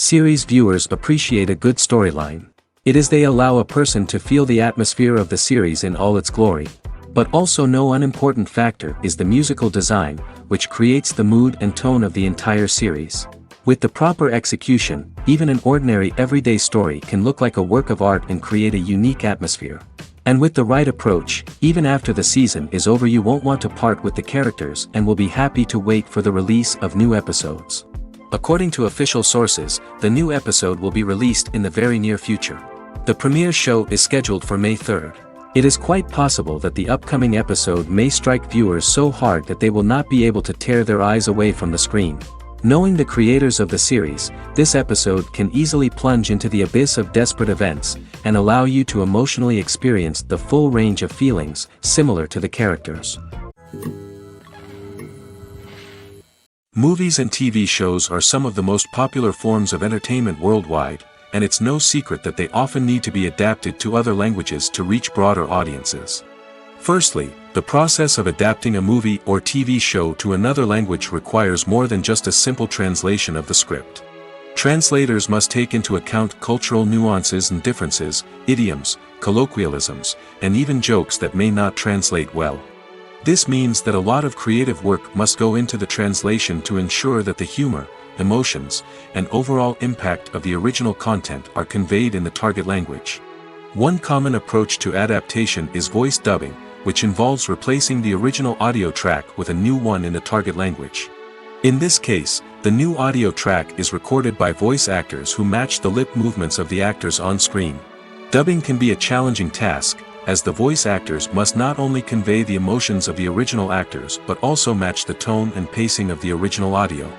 Series viewers appreciate a good storyline. It is they allow a person to feel the atmosphere of the series in all its glory. But also no unimportant factor is the musical design, which creates the mood and tone of the entire series. With the proper execution, even an ordinary everyday story can look like a work of art and create a unique atmosphere. And with the right approach, even after the season is over you won't want to part with the characters and will be happy to wait for the release of new episodes. According to official sources, the new episode will be released in the very near future. The premiere show is scheduled for May 3rd. It is quite possible that the upcoming episode may strike viewers so hard that they will not be able to tear their eyes away from the screen. Knowing the creators of the series, this episode can easily plunge into the abyss of desperate events, and allow you to emotionally experience the full range of feelings, similar to the characters. Movies and TV shows are some of the most popular forms of entertainment worldwide, and it's no secret that they often need to be adapted to other languages to reach broader audiences. Firstly, the process of adapting a movie or TV show to another language requires more than just a simple translation of the script. Translators must take into account cultural nuances and differences, idioms, colloquialisms, and even jokes that may not translate well. This means that a lot of creative work must go into the translation to ensure that the humor, emotions, and overall impact of the original content are conveyed in the target language. One common approach to adaptation is voice dubbing, which involves replacing the original audio track with a new one in the target language. In this case, the new audio track is recorded by voice actors who match the lip movements of the actors on screen. Dubbing can be a challenging task, as the voice actors must not only convey the emotions of the original actors but also match the tone and pacing of the original audio.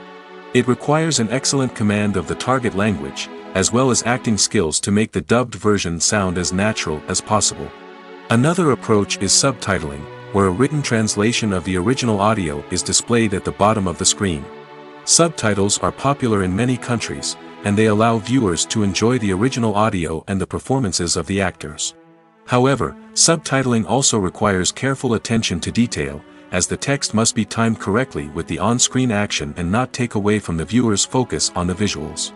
It requires an excellent command of the target language, as well as acting skills to make the dubbed version sound as natural as possible. Another approach is subtitling, where a written translation of the original audio is displayed at the bottom of the screen. Subtitles are popular in many countries, and they allow viewers to enjoy the original audio and the performances of the actors. However, subtitling also requires careful attention to detail, as the text must be timed correctly with the on-screen action and not take away from the viewer's focus on the visuals.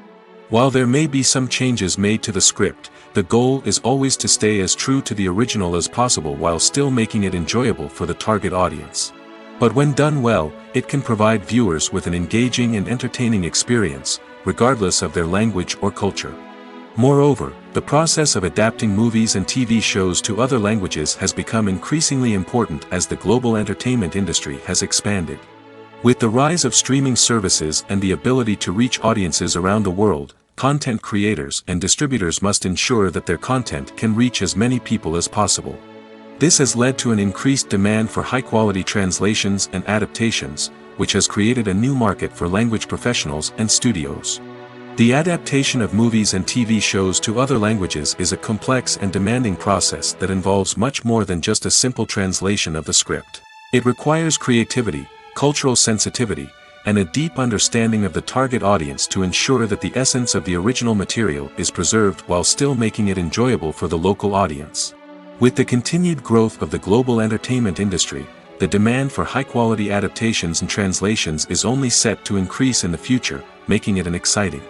While there may be some changes made to the script, the goal is always to stay as true to the original as possible while still making it enjoyable for the target audience. But when done well, it can provide viewers with an engaging and entertaining experience, regardless of their language or culture. Moreover, the process of adapting movies and TV shows to other languages has become increasingly important as the global entertainment industry has expanded. With the rise of streaming services and the ability to reach audiences around the world, content creators and distributors must ensure that their content can reach as many people as possible. This has led to an increased demand for high-quality translations and adaptations, which has created a new market for language professionals and studios. The adaptation of movies and TV shows to other languages is a complex and demanding process that involves much more than just a simple translation of the script. It requires creativity, cultural sensitivity, and a deep understanding of the target audience to ensure that the essence of the original material is preserved while still making it enjoyable for the local audience. With the continued growth of the global entertainment industry, the demand for high-quality adaptations and translations is only set to increase in the future, making it an exciting.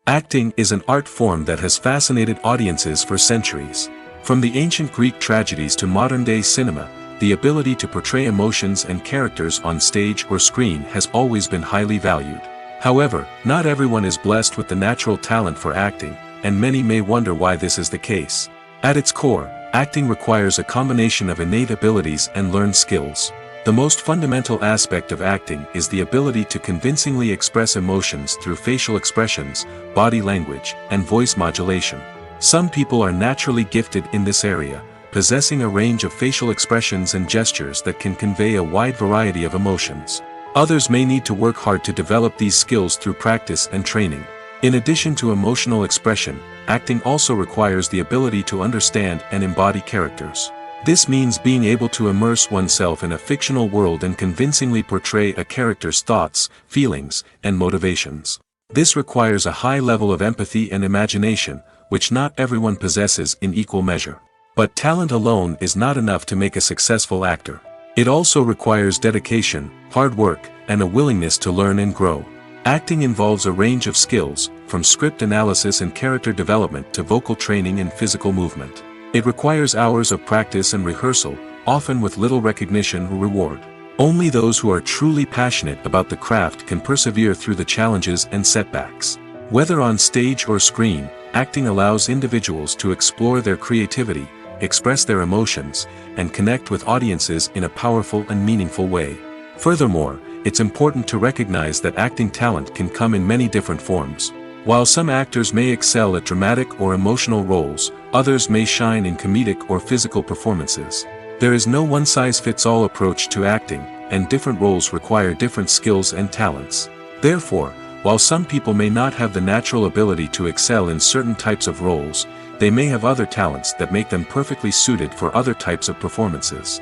Acting is an art form that has fascinated audiences for centuries. From the ancient Greek tragedies to modern-day cinema, the ability to portray emotions and characters on stage or screen has always been highly valued. However, not everyone is blessed with the natural talent for acting, and many may wonder why this is the case. At its core, acting requires a combination of innate abilities and learned skills. The most fundamental aspect of acting is the ability to convincingly express emotions through facial expressions, body language, and voice modulation. Some people are naturally gifted in this area, possessing a range of facial expressions and gestures that can convey a wide variety of emotions. Others may need to work hard to develop these skills through practice and training. In addition to emotional expression, acting also requires the ability to understand and embody characters. This means being able to immerse oneself in a fictional world and convincingly portray a character's thoughts, feelings, and motivations. This requires a high level of empathy and imagination, which not everyone possesses in equal measure. But talent alone is not enough to make a successful actor. It also requires dedication, hard work, and a willingness to learn and grow. Acting involves a range of skills, from script analysis and character development to vocal training and physical movement. It requires hours of practice and rehearsal, often with little recognition or reward. Only those who are truly passionate about the craft can persevere through the challenges and setbacks. Whether on stage or screen, acting allows individuals to explore their creativity, express their emotions, and connect with audiences in a powerful and meaningful way. Furthermore, it's important to recognize that acting talent can come in many different forms. While some actors may excel at dramatic or emotional roles, others may shine in comedic or physical performances. There is no one-size-fits-all approach to acting, and different roles require different skills and talents. Therefore, while some people may not have the natural ability to excel in certain types of roles, they may have other talents that make them perfectly suited for other types of performances.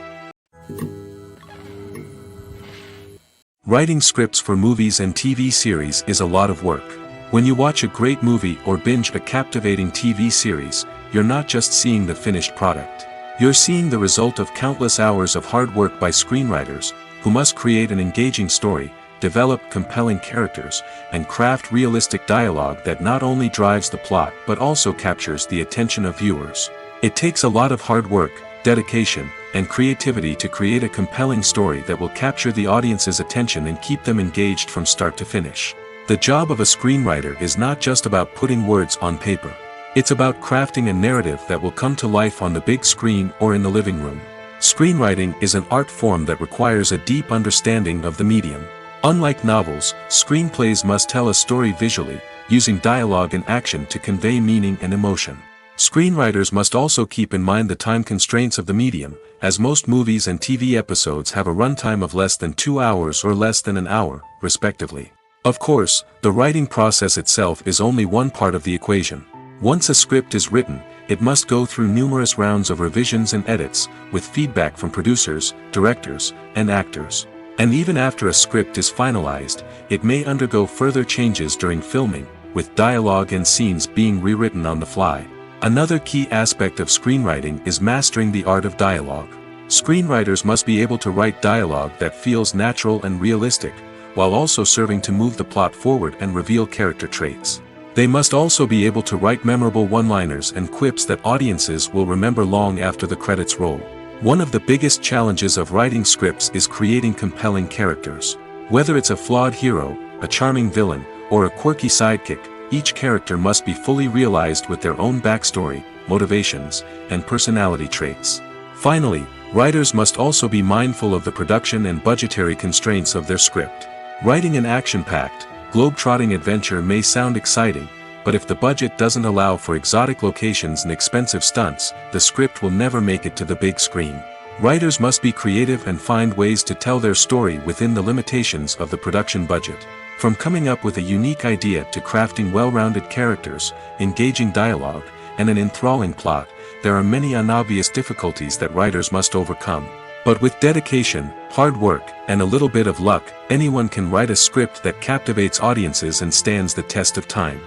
Writing scripts for movies and TV series is a lot of work. When you watch a great movie or binge a captivating TV series, you're not just seeing the finished product. You're seeing the result of countless hours of hard work by screenwriters, who must create an engaging story, develop compelling characters, and craft realistic dialogue that not only drives the plot but also captures the attention of viewers. It takes a lot of hard work, dedication, and creativity to create a compelling story that will capture the audience's attention and keep them engaged from start to finish. The job of a screenwriter is not just about putting words on paper. It's about crafting a narrative that will come to life on the big screen or in the living room. Screenwriting is an art form that requires a deep understanding of the medium. Unlike novels, screenplays must tell a story visually, using dialogue and action to convey meaning and emotion. Screenwriters must also keep in mind the time constraints of the medium, as most movies and TV episodes have a runtime of less than 2 hours or less than an hour, respectively. Of course, the writing process itself is only one part of the equation. Once a script is written, it must go through numerous rounds of revisions and edits, with feedback from producers, directors, and actors. And even after a script is finalized, it may undergo further changes during filming, with dialogue and scenes being rewritten on the fly. Another key aspect of screenwriting is mastering the art of dialogue. Screenwriters must be able to write dialogue that feels natural and realistic, while also serving to move the plot forward and reveal character traits. They must also be able to write memorable one-liners and quips that audiences will remember long after the credits roll. One of the biggest challenges of writing scripts is creating compelling characters. Whether it's a flawed hero, a charming villain, or a quirky sidekick, each character must be fully realized with their own backstory, motivations, and personality traits. Finally, writers must also be mindful of the production and budgetary constraints of their script. Writing an action-packed, globe-trotting adventure may sound exciting, but if the budget doesn't allow for exotic locations and expensive stunts, the script will never make it to the big screen. Writers must be creative and find ways to tell their story within the limitations of the production budget. From coming up with a unique idea to crafting well-rounded characters, engaging dialogue, and an enthralling plot, there are many unobvious difficulties that writers must overcome. But with dedication, hard work, and a little bit of luck, anyone can write a script that captivates audiences and stands the test of time.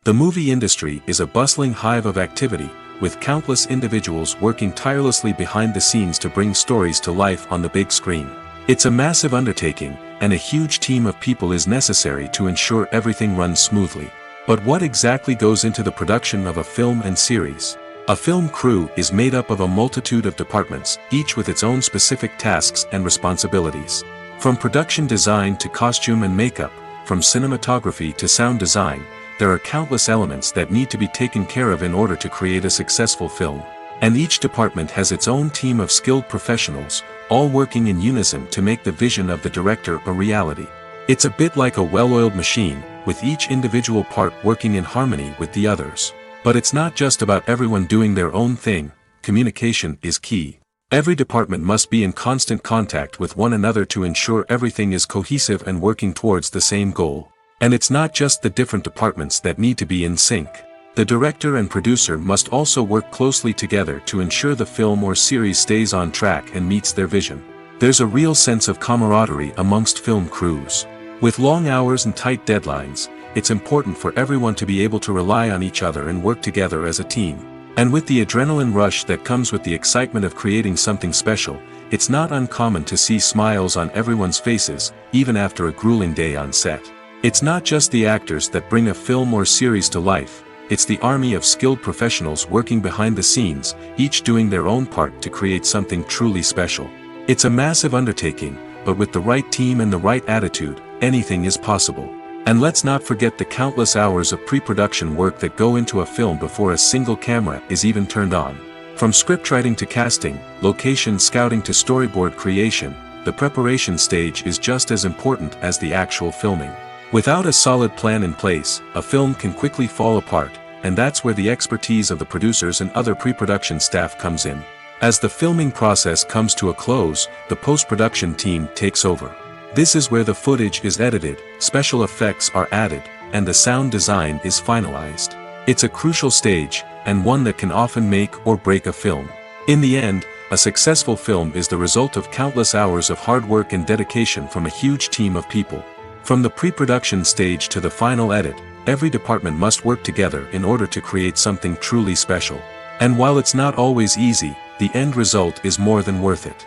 The movie industry is a bustling hive of activity, with countless individuals working tirelessly behind the scenes to bring stories to life on the big screen. It's a massive undertaking, and a huge team of people is necessary to ensure everything runs smoothly. But what exactly goes into the production of a film and series? A film crew is made up of a multitude of departments, each with its own specific tasks and responsibilities. From production design to costume and makeup, from cinematography to sound design, there are countless elements that need to be taken care of in order to create a successful film. And each department has its own team of skilled professionals, all working in unison to make the vision of the director a reality. It's a bit like a well-oiled machine, with each individual part working in harmony with the others. But it's not just about everyone doing their own thing. Communication is key. Every department must be in constant contact with one another to ensure everything is cohesive and working towards the same goal. And it's not just the different departments that need to be in sync. The director and producer must also work closely together to ensure the film or series stays on track and meets their vision. There's a real sense of camaraderie amongst film crews. With long hours and tight deadlines, it's important for everyone to be able to rely on each other and work together as a team. And with the adrenaline rush that comes with the excitement of creating something special, it's not uncommon to see smiles on everyone's faces, even after a grueling day on set. It's not just the actors that bring a film or series to life, it's the army of skilled professionals working behind the scenes, each doing their own part to create something truly special. It's a massive undertaking, but with the right team and the right attitude, anything is possible. And let's not forget the countless hours of pre-production work that go into a film before a single camera is even turned on. From scriptwriting to casting, location scouting to storyboard creation, the preparation stage is just as important as the actual filming. Without a solid plan in place, a film can quickly fall apart, and that's where the expertise of the producers and other pre-production staff comes in. As the filming process comes to a close, the post-production team takes over. This is where the footage is edited, special effects are added, and the sound design is finalized. It's a crucial stage, and one that can often make or break a film. In the end, a successful film is the result of countless hours of hard work and dedication from a huge team of people. From the pre-production stage to the final edit, every department must work together in order to create something truly special. And while it's not always easy, the end result is more than worth it.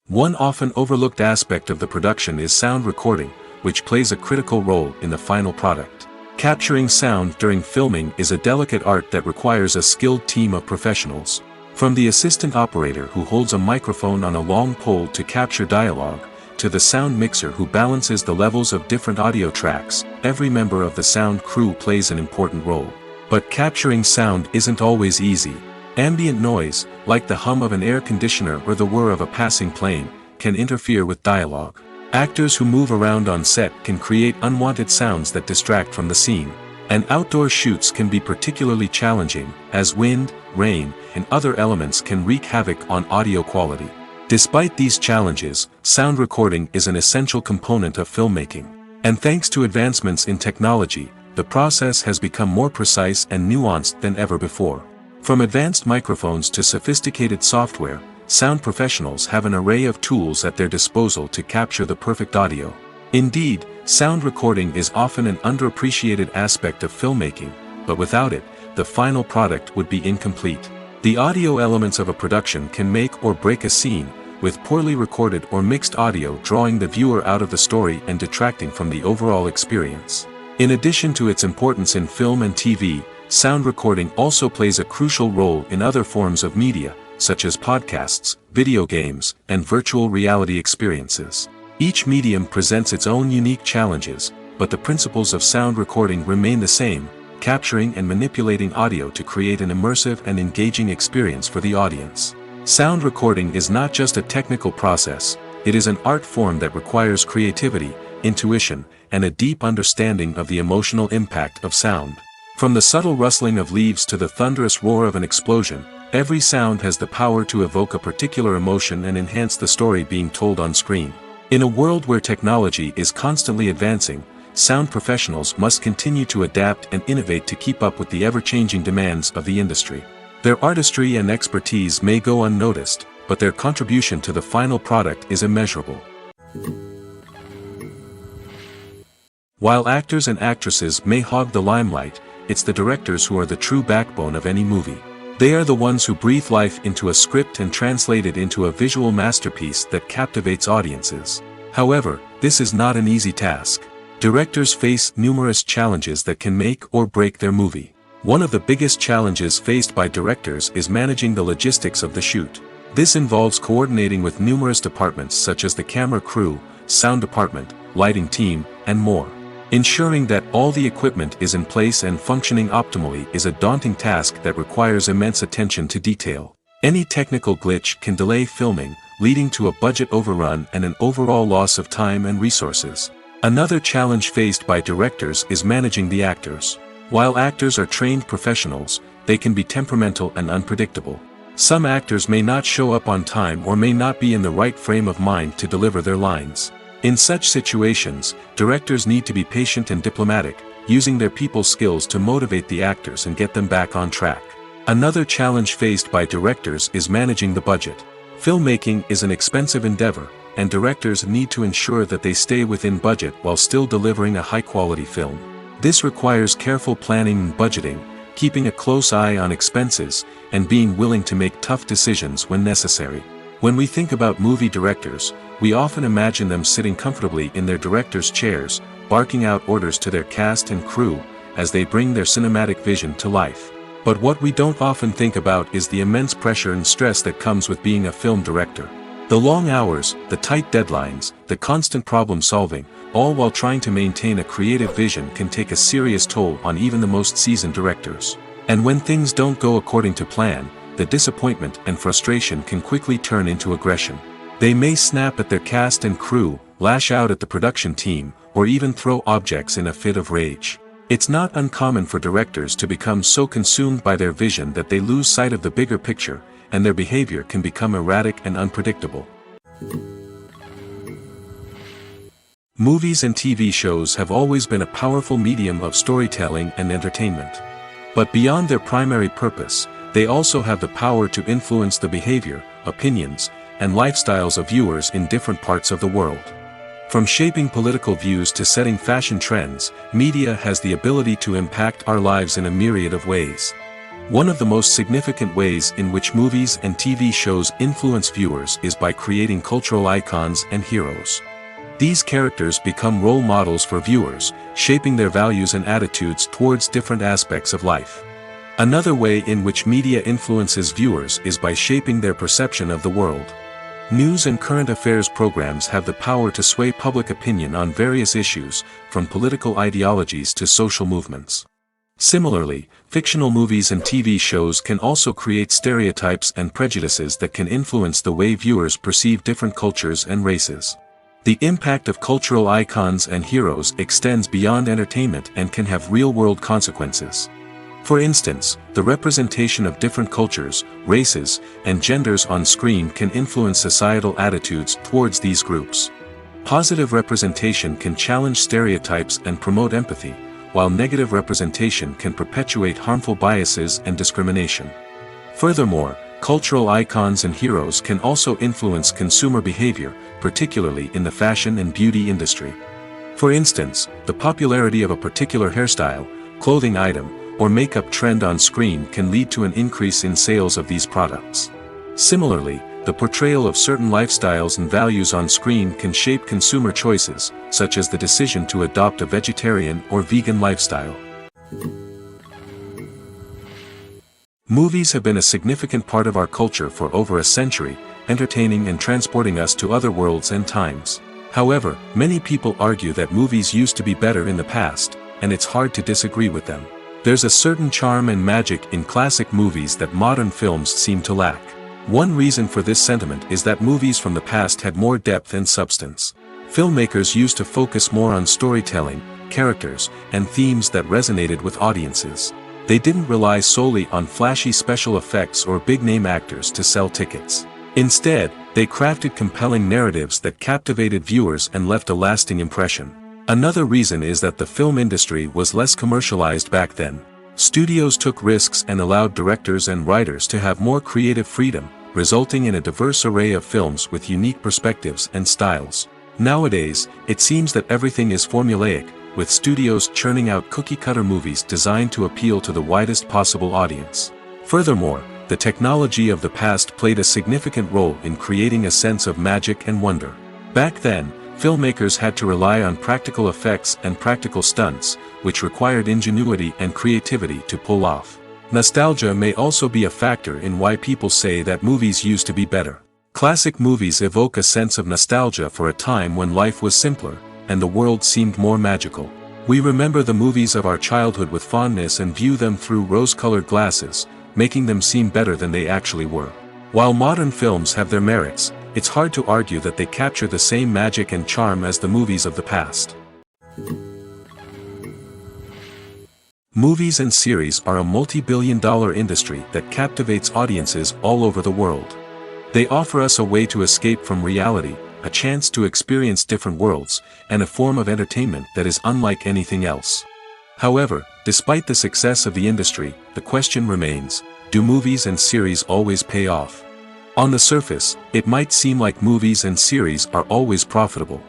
One often overlooked aspect of the production is sound recording, which plays a critical role in the final product. Capturing sound during filming is a delicate art that requires a skilled team of professionals. From the assistant operator who holds a microphone on a long pole to capture dialogue, to the sound mixer who balances the levels of different audio tracks, every member of the sound crew plays an important role. But capturing sound isn't always easy. Ambient noise, like the hum of an air conditioner or the whir of a passing plane, can interfere with dialogue. Actors who move around on set can create unwanted sounds that distract from the scene. And outdoor shoots can be particularly challenging, as wind, rain, and other elements can wreak havoc on audio quality. Despite these challenges, sound recording is an essential component of filmmaking. And thanks to advancements in technology, the process has become more precise and nuanced than ever before. From advanced microphones to sophisticated software, sound professionals have an array of tools at their disposal to capture the perfect audio. Indeed, sound recording is often an underappreciated aspect of filmmaking, but without it, the final product would be incomplete. The audio elements of a production can make or break a scene, with poorly recorded or mixed audio drawing the viewer out of the story and detracting from the overall experience. In addition to its importance in film and TV, sound recording also plays a crucial role in other forms of media, such as podcasts, video games, and virtual reality experiences. Each medium presents its own unique challenges, but the principles of sound recording remain the same, capturing and manipulating audio to create an immersive and engaging experience for the audience. Sound recording is not just a technical process, it is an art form that requires creativity, intuition, and a deep understanding of the emotional impact of sound. From the subtle rustling of leaves to the thunderous roar of an explosion, every sound has the power to evoke a particular emotion and enhance the story being told on screen. In a world where technology is constantly advancing, sound professionals must continue to adapt and innovate to keep up with the ever-changing demands of the industry. Their artistry and expertise may go unnoticed, but their contribution to the final product is immeasurable. While actors and actresses may hog the limelight, it's the directors who are the true backbone of any movie. They are the ones who breathe life into a script and translate it into a visual masterpiece that captivates audiences. However, this is not an easy task. Directors face numerous challenges that can make or break their movie. One of the biggest challenges faced by directors is managing the logistics of the shoot. This involves coordinating with numerous departments such as the camera crew, sound department, lighting team, and more. Ensuring that all the equipment is in place and functioning optimally is a daunting task that requires immense attention to detail. Any technical glitch can delay filming, leading to a budget overrun and an overall loss of time and resources. Another challenge faced by directors is managing the actors. While actors are trained professionals, they can be temperamental and unpredictable. Some actors may not show up on time or may not be in the right frame of mind to deliver their lines. In such situations, directors need to be patient and diplomatic, using their people skills to motivate the actors and get them back on track. Another challenge faced by directors is managing the budget. Filmmaking is an expensive endeavor, and directors need to ensure that they stay within budget while still delivering a high-quality film. This requires careful planning and budgeting, keeping a close eye on expenses, and being willing to make tough decisions when necessary. When we think about movie directors, we often imagine them sitting comfortably in their director's chairs, barking out orders to their cast and crew, as they bring their cinematic vision to life. But what we don't often think about is the immense pressure and stress that comes with being a film director. The long hours, the tight deadlines, the constant problem solving, all while trying to maintain a creative vision can take a serious toll on even the most seasoned directors. And when things don't go according to plan, the disappointment and frustration can quickly turn into aggression. They may snap at their cast and crew, lash out at the production team, or even throw objects in a fit of rage. It's not uncommon for directors to become so consumed by their vision that they lose sight of the bigger picture, and their behavior can become erratic and unpredictable. Movies and TV shows have always been a powerful medium of storytelling and entertainment. But beyond their primary purpose, they also have the power to influence the behavior, opinions, and lifestyles of viewers in different parts of the world. From shaping political views to setting fashion trends, media has the ability to impact our lives in a myriad of ways. One of the most significant ways in which movies and TV shows influence viewers is by creating cultural icons and heroes. These characters become role models for viewers, shaping their values and attitudes towards different aspects of life. Another way in which media influences viewers is by shaping their perception of the world. News and current affairs programs have the power to sway public opinion on various issues, from political ideologies to social movements. Similarly, fictional movies and TV shows can also create stereotypes and prejudices that can influence the way viewers perceive different cultures and races. The impact of cultural icons and heroes extends beyond entertainment and can have real-world consequences. For instance, the representation of different cultures, races, and genders on screen can influence societal attitudes towards these groups. Positive representation can challenge stereotypes and promote empathy, while negative representation can perpetuate harmful biases and discrimination. Furthermore, cultural icons and heroes can also influence consumer behavior, particularly in the fashion and beauty industry. For instance, the popularity of a particular hairstyle, clothing item, or makeup trend on screen can lead to an increase in sales of these products. Similarly, the portrayal of certain lifestyles and values on screen can shape consumer choices, such as the decision to adopt a vegetarian or vegan lifestyle. Movies have been a significant part of our culture for over a century, entertaining and transporting us to other worlds and times. However, many people argue that movies used to be better in the past, and it's hard to disagree with them. There's a certain charm and magic in classic movies that modern films seem to lack. One reason for this sentiment is that movies from the past had more depth and substance. Filmmakers used to focus more on storytelling, characters, and themes that resonated with audiences. They didn't rely solely on flashy special effects or big-name actors to sell tickets. Instead, they crafted compelling narratives that captivated viewers and left a lasting impression. Another reason is that the film industry was less commercialized back then. Studios took risks and allowed directors and writers to have more creative freedom, resulting in a diverse array of films with unique perspectives and styles. Nowadays, it seems that everything is formulaic, with studios churning out cookie-cutter movies designed to appeal to the widest possible audience. Furthermore, the technology of the past played a significant role in creating a sense of magic and wonder. Back then, filmmakers had to rely on practical effects and practical stunts, which required ingenuity and creativity to pull off. Nostalgia may also be a factor in why people say that movies used to be better. Classic movies evoke a sense of nostalgia for a time when life was simpler, and the world seemed more magical. We remember the movies of our childhood with fondness and view them through rose-colored glasses, making them seem better than they actually were. While modern films have their merits, it's hard to argue that they capture the same magic and charm as the movies of the past. Movies and series are a multi-billion-dollar industry that captivates audiences all over the world. They offer us a way to escape from reality, a chance to experience different worlds, and a form of entertainment that is unlike anything else. However, despite the success of the industry, the question remains, do movies and series always pay off? On the surface, it might seem like movies and series are always profitable.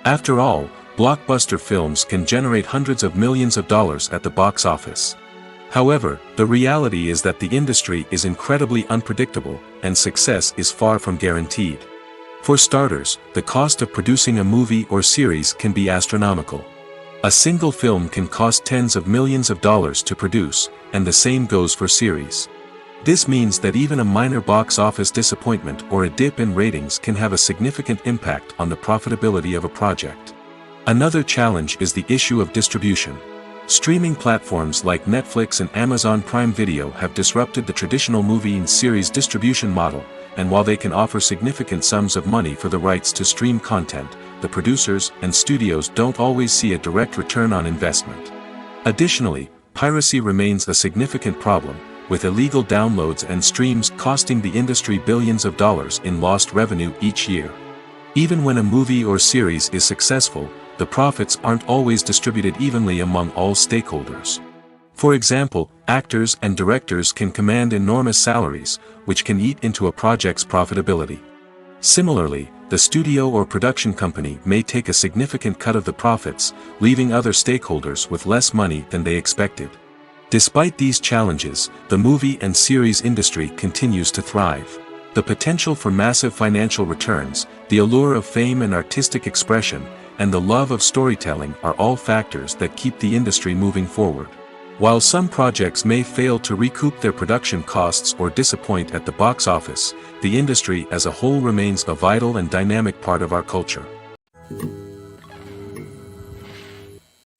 After all, blockbuster films can generate hundreds of millions of dollars at the box office. However, the reality is that the industry is incredibly unpredictable, and success is far from guaranteed. For starters, the cost of producing a movie or series can be astronomical. A single film can cost tens of millions of dollars to produce, and the same goes for series. This means that even a minor box office disappointment or a dip in ratings can have a significant impact on the profitability of a project. Another challenge is the issue of distribution. Streaming platforms like Netflix and Amazon Prime Video have disrupted the traditional movie and series distribution model, and while they can offer significant sums of money for the rights to stream content, the producers and studios don't always see a direct return on investment. Additionally, piracy remains a significant problem, with illegal downloads and streams costing the industry billions of dollars in lost revenue each year. Even when a movie or series is successful, the profits aren't always distributed evenly among all stakeholders. For example, actors and directors can command enormous salaries, which can eat into a project's profitability. Similarly, the studio or production company may take a significant cut of the profits, leaving other stakeholders with less money than they expected. Despite these challenges, the movie and series industry continues to thrive. The potential for massive financial returns, the allure of fame and artistic expression, and the love of storytelling are all factors that keep the industry moving forward. While some projects may fail to recoup their production costs or disappoint at the box office, the industry as a whole remains a vital and dynamic part of our culture.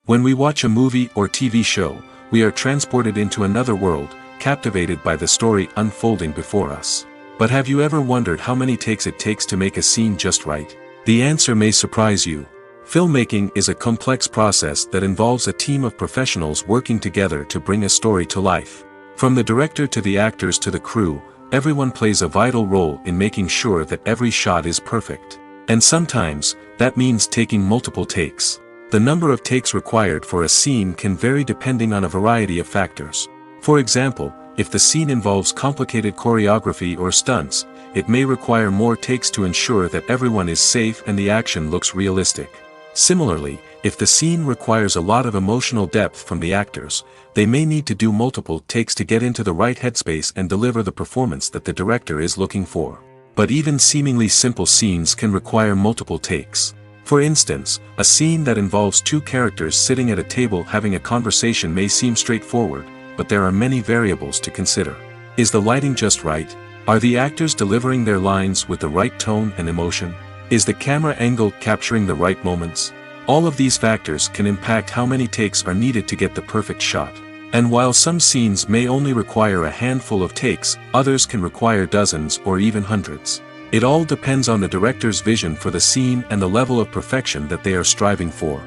When we watch a movie or TV show, we are transported into another world, captivated by the story unfolding before us. But have you ever wondered how many takes it takes to make a scene just right? The answer may surprise you. Filmmaking is a complex process that involves a team of professionals working together to bring a story to life. From the director to the actors to the crew, everyone plays a vital role in making sure that every shot is perfect. And sometimes, that means taking multiple takes. The number of takes required for a scene can vary depending on a variety of factors. For example, if the scene involves complicated choreography or stunts, it may require more takes to ensure that everyone is safe and the action looks realistic. Similarly, if the scene requires a lot of emotional depth from the actors, they may need to do multiple takes to get into the right headspace and deliver the performance that the director is looking for. But even seemingly simple scenes can require multiple takes. For instance, a scene that involves two characters sitting at a table having a conversation may seem straightforward, but there are many variables to consider. Is the lighting just right? Are the actors delivering their lines with the right tone and emotion? Is the camera angle capturing the right moments? All of these factors can impact how many takes are needed to get the perfect shot. And while some scenes may only require a handful of takes, others can require dozens or even hundreds. It all depends on the director's vision for the scene and the level of perfection that they are striving for.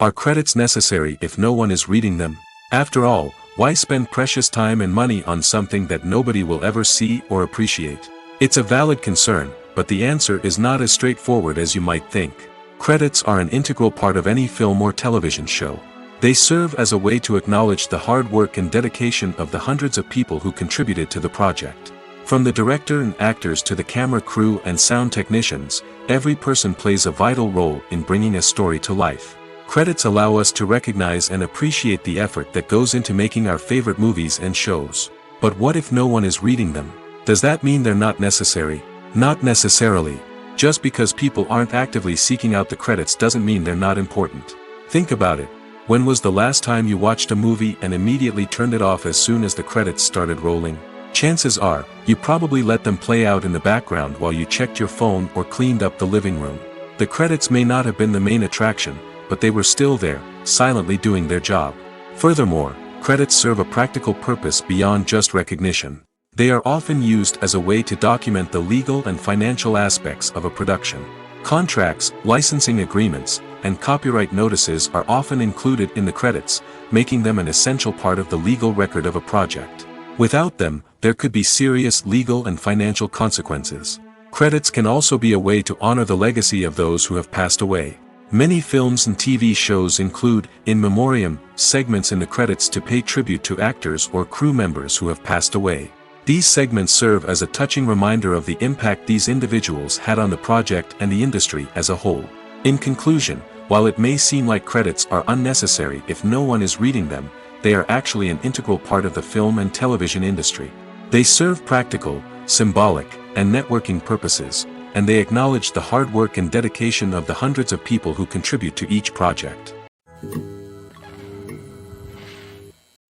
Are credits necessary if no one is reading them? After all, why spend precious time and money on something that nobody will ever see or appreciate? It's a valid concern, but the answer is not as straightforward as you might think. Credits are an integral part of any film or television show. They serve as a way to acknowledge the hard work and dedication of the hundreds of people who contributed to the project. From the director and actors to the camera crew and sound technicians, every person plays a vital role in bringing a story to life. Credits allow us to recognize and appreciate the effort that goes into making our favorite movies and shows. But what if no one is reading them? Does that mean they're not necessary? Not necessarily. Just because people aren't actively seeking out the credits doesn't mean they're not important. Think about it. When was the last time you watched a movie and immediately turned it off as soon as the credits started rolling? Chances are, you probably let them play out in the background while you checked your phone or cleaned up the living room. The credits may not have been the main attraction, but they were still there, silently doing their job. Furthermore, credits serve a practical purpose beyond just recognition. They are often used as a way to document the legal and financial aspects of a production. Contracts, licensing agreements, and copyright notices are often included in the credits, making them an essential part of the legal record of a project. Without them, there could be serious legal and financial consequences. Credits can also be a way to honor the legacy of those who have passed away. Many films and TV shows include, in memoriam, segments in the credits to pay tribute to actors or crew members who have passed away. These segments serve as a touching reminder of the impact these individuals had on the project and the industry as a whole. In conclusion, while it may seem like credits are unnecessary if no one is reading them, they are actually an integral part of the film and television industry. They serve practical, symbolic, and networking purposes, and they acknowledge the hard work and dedication of the hundreds of people who contribute to each project.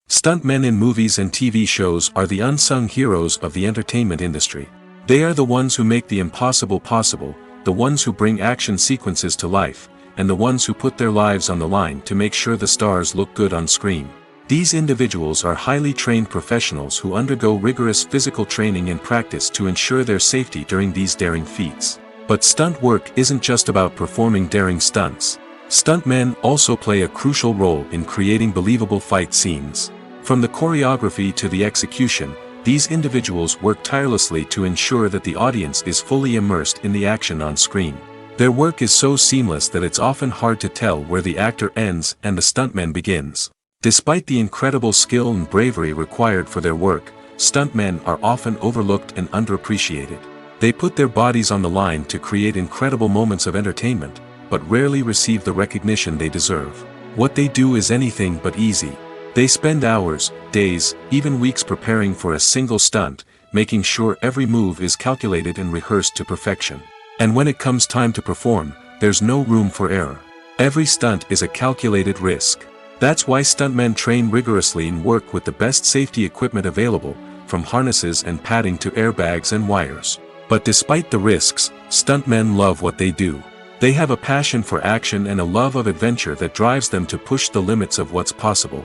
Stuntmen in movies and TV shows are the unsung heroes of the entertainment industry. They are the ones who make the impossible possible, the ones who bring action sequences to life, and the ones who put their lives on the line to make sure the stars look good on screen. These individuals are highly trained professionals who undergo rigorous physical training and practice to ensure their safety during these daring feats. But stunt work isn't just about performing daring stunts. Stuntmen also play a crucial role in creating believable fight scenes. From the choreography to the execution, these individuals work tirelessly to ensure that the audience is fully immersed in the action on screen. Their work is so seamless that it's often hard to tell where the actor ends and the stuntman begins. Despite the incredible skill and bravery required for their work, stuntmen are often overlooked and underappreciated. They put their bodies on the line to create incredible moments of entertainment, but rarely receive the recognition they deserve. What they do is anything but easy. They spend hours, days, even weeks preparing for a single stunt, making sure every move is calculated and rehearsed to perfection. And when it comes time to perform, there's no room for error. Every stunt is a calculated risk. That's why stuntmen train rigorously and work with the best safety equipment available, from harnesses and padding to airbags and wires. But despite the risks, stuntmen love what they do. They have a passion for action and a love of adventure that drives them to push the limits of what's possible.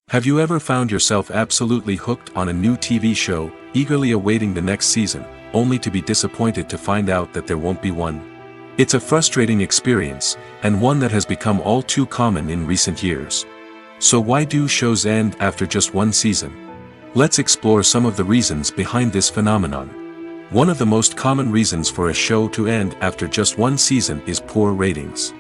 Have you ever found yourself absolutely hooked on a new TV show, eagerly awaiting the next season, only to be disappointed to find out that there won't be one? It's a frustrating experience, and one that has become all too common in recent years. So why do shows end after just one season? Let's explore some of the reasons behind this phenomenon. One of the most common reasons for a show to end after just one season is poor ratings.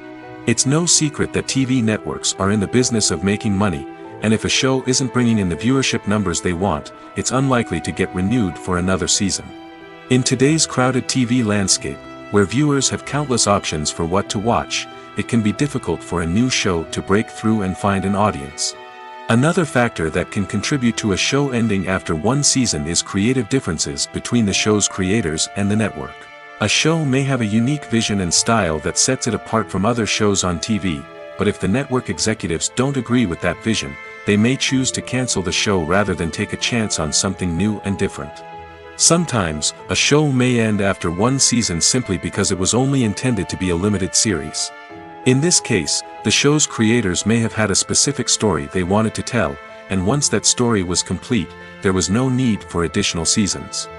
It's no secret that TV networks are in the business of making money, and if a show isn't bringing in the viewership numbers they want, it's unlikely to get renewed for another season. In today's crowded TV landscape, where viewers have countless options for what to watch, it can be difficult for a new show to break through and find an audience. Another factor that can contribute to a show ending after one season is creative differences between the show's creators and the network. A show may have a unique vision and style that sets it apart from other shows on TV, but if the network executives don't agree with that vision, they may choose to cancel the show rather than take a chance on something new and different. Sometimes, a show may end after one season simply because it was only intended to be a limited series. In this case, the show's creators may have had a specific story they wanted to tell, and once that story was complete, there was no need for additional seasons.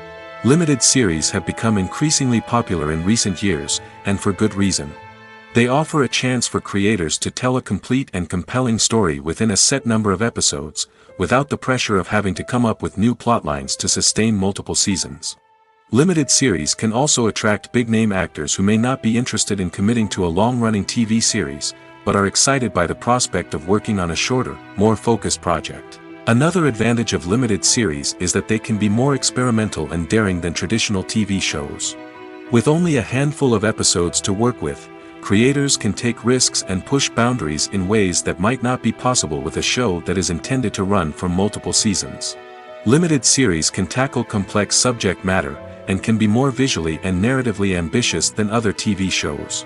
Limited series have become increasingly popular in recent years, and for good reason. They offer a chance for creators to tell a complete and compelling story within a set number of episodes, without the pressure of having to come up with new plotlines to sustain multiple seasons. Limited series can also attract big-name actors who may not be interested in committing to a long-running TV series, but are excited by the prospect of working on a shorter, more focused project. Another advantage of limited series is that they can be more experimental and daring than traditional TV shows. With only a handful of episodes to work with, creators can take risks and push boundaries in ways that might not be possible with a show that is intended to run for multiple seasons. Limited series can tackle complex subject matter, and can be more visually and narratively ambitious than other TV shows.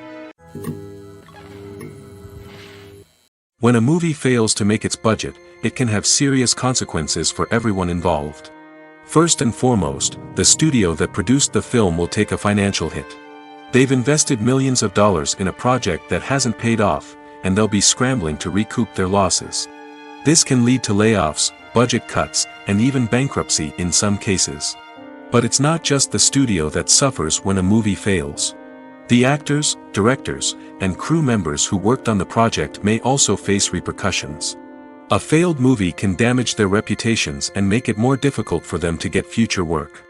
When a movie fails to make its budget, it can have serious consequences for everyone involved. First and foremost, the studio that produced the film will take a financial hit. They've invested millions of dollars in a project that hasn't paid off, and they'll be scrambling to recoup their losses. This can lead to layoffs, budget cuts, and even bankruptcy in some cases. But it's not just the studio that suffers when a movie fails. The actors, directors, and crew members who worked on the project may also face repercussions. A failed movie can damage their reputations and make it more difficult for them to get future work.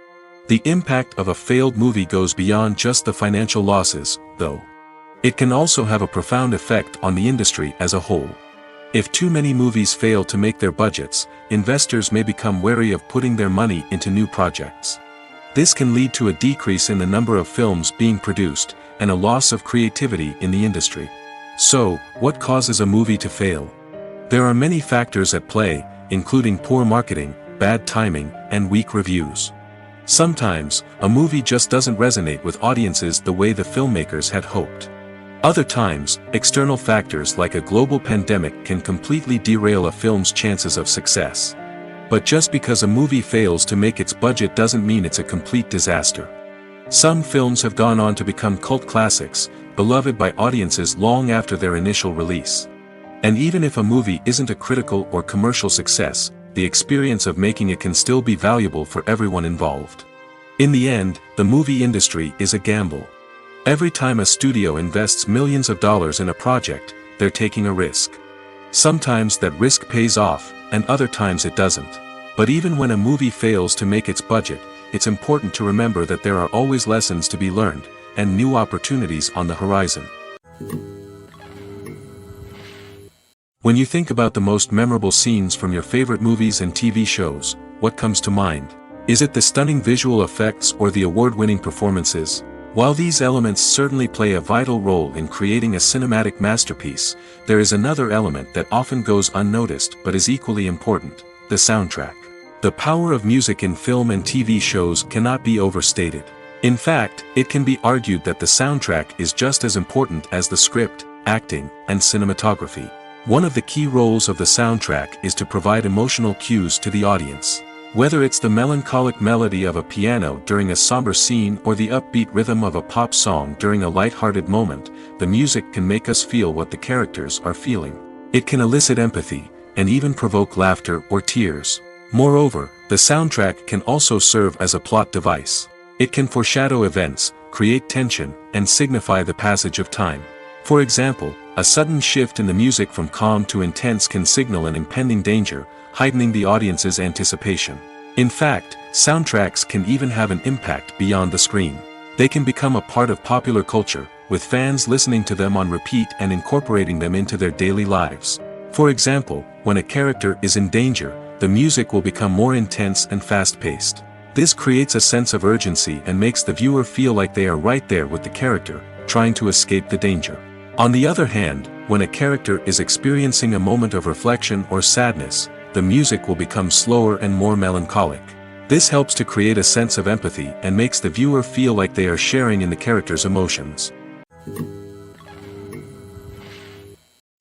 The impact of a failed movie goes beyond just the financial losses, though. It can also have a profound effect on the industry as a whole. If too many movies fail to make their budgets, investors may become wary of putting their money into new projects. This can lead to a decrease in the number of films being produced, and a loss of creativity in the industry. So, what causes a movie to fail? There are many factors at play, including poor marketing, bad timing, and weak reviews. Sometimes, a movie just doesn't resonate with audiences the way the filmmakers had hoped. Other times, external factors like a global pandemic can completely derail a film's chances of success. But just because a movie fails to make its budget doesn't mean it's a complete disaster. Some films have gone on to become cult classics, beloved by audiences long after their initial release. And even if a movie isn't a critical or commercial success, the experience of making it can still be valuable for everyone involved. In the end, the movie industry is a gamble. Every time a studio invests millions of dollars in a project, they're taking a risk. Sometimes that risk pays off, and other times it doesn't. But even when a movie fails to make its budget, it's important to remember that there are always lessons to be learned, and new opportunities on the horizon. When you think about the most memorable scenes from your favorite movies and TV shows, what comes to mind? Is it the stunning visual effects or the award-winning performances? While these elements certainly play a vital role in creating a cinematic masterpiece, there is another element that often goes unnoticed but is equally important: the soundtrack. The power of music in film and TV shows cannot be overstated. In fact, it can be argued that the soundtrack is just as important as the script, acting, and cinematography. One of the key roles of the soundtrack is to provide emotional cues to the audience. Whether it's the melancholic melody of a piano during a somber scene or the upbeat rhythm of a pop song during a light-hearted moment, the music can make us feel what the characters are feeling. It can elicit empathy, and even provoke laughter or tears. Moreover, the soundtrack can also serve as a plot device. It can foreshadow events, create tension, and signify the passage of time. For example, a sudden shift in the music from calm to intense can signal an impending danger, heightening the audience's anticipation. In fact, soundtracks can even have an impact beyond the screen. They can become a part of popular culture, with fans listening to them on repeat and incorporating them into their daily lives. For example, when a character is in danger, the music will become more intense and fast-paced. This creates a sense of urgency and makes the viewer feel like they are right there with the character, trying to escape the danger. On the other hand, when a character is experiencing a moment of reflection or sadness, the music will become slower and more melancholic. This helps to create a sense of empathy and makes the viewer feel like they are sharing in the character's emotions.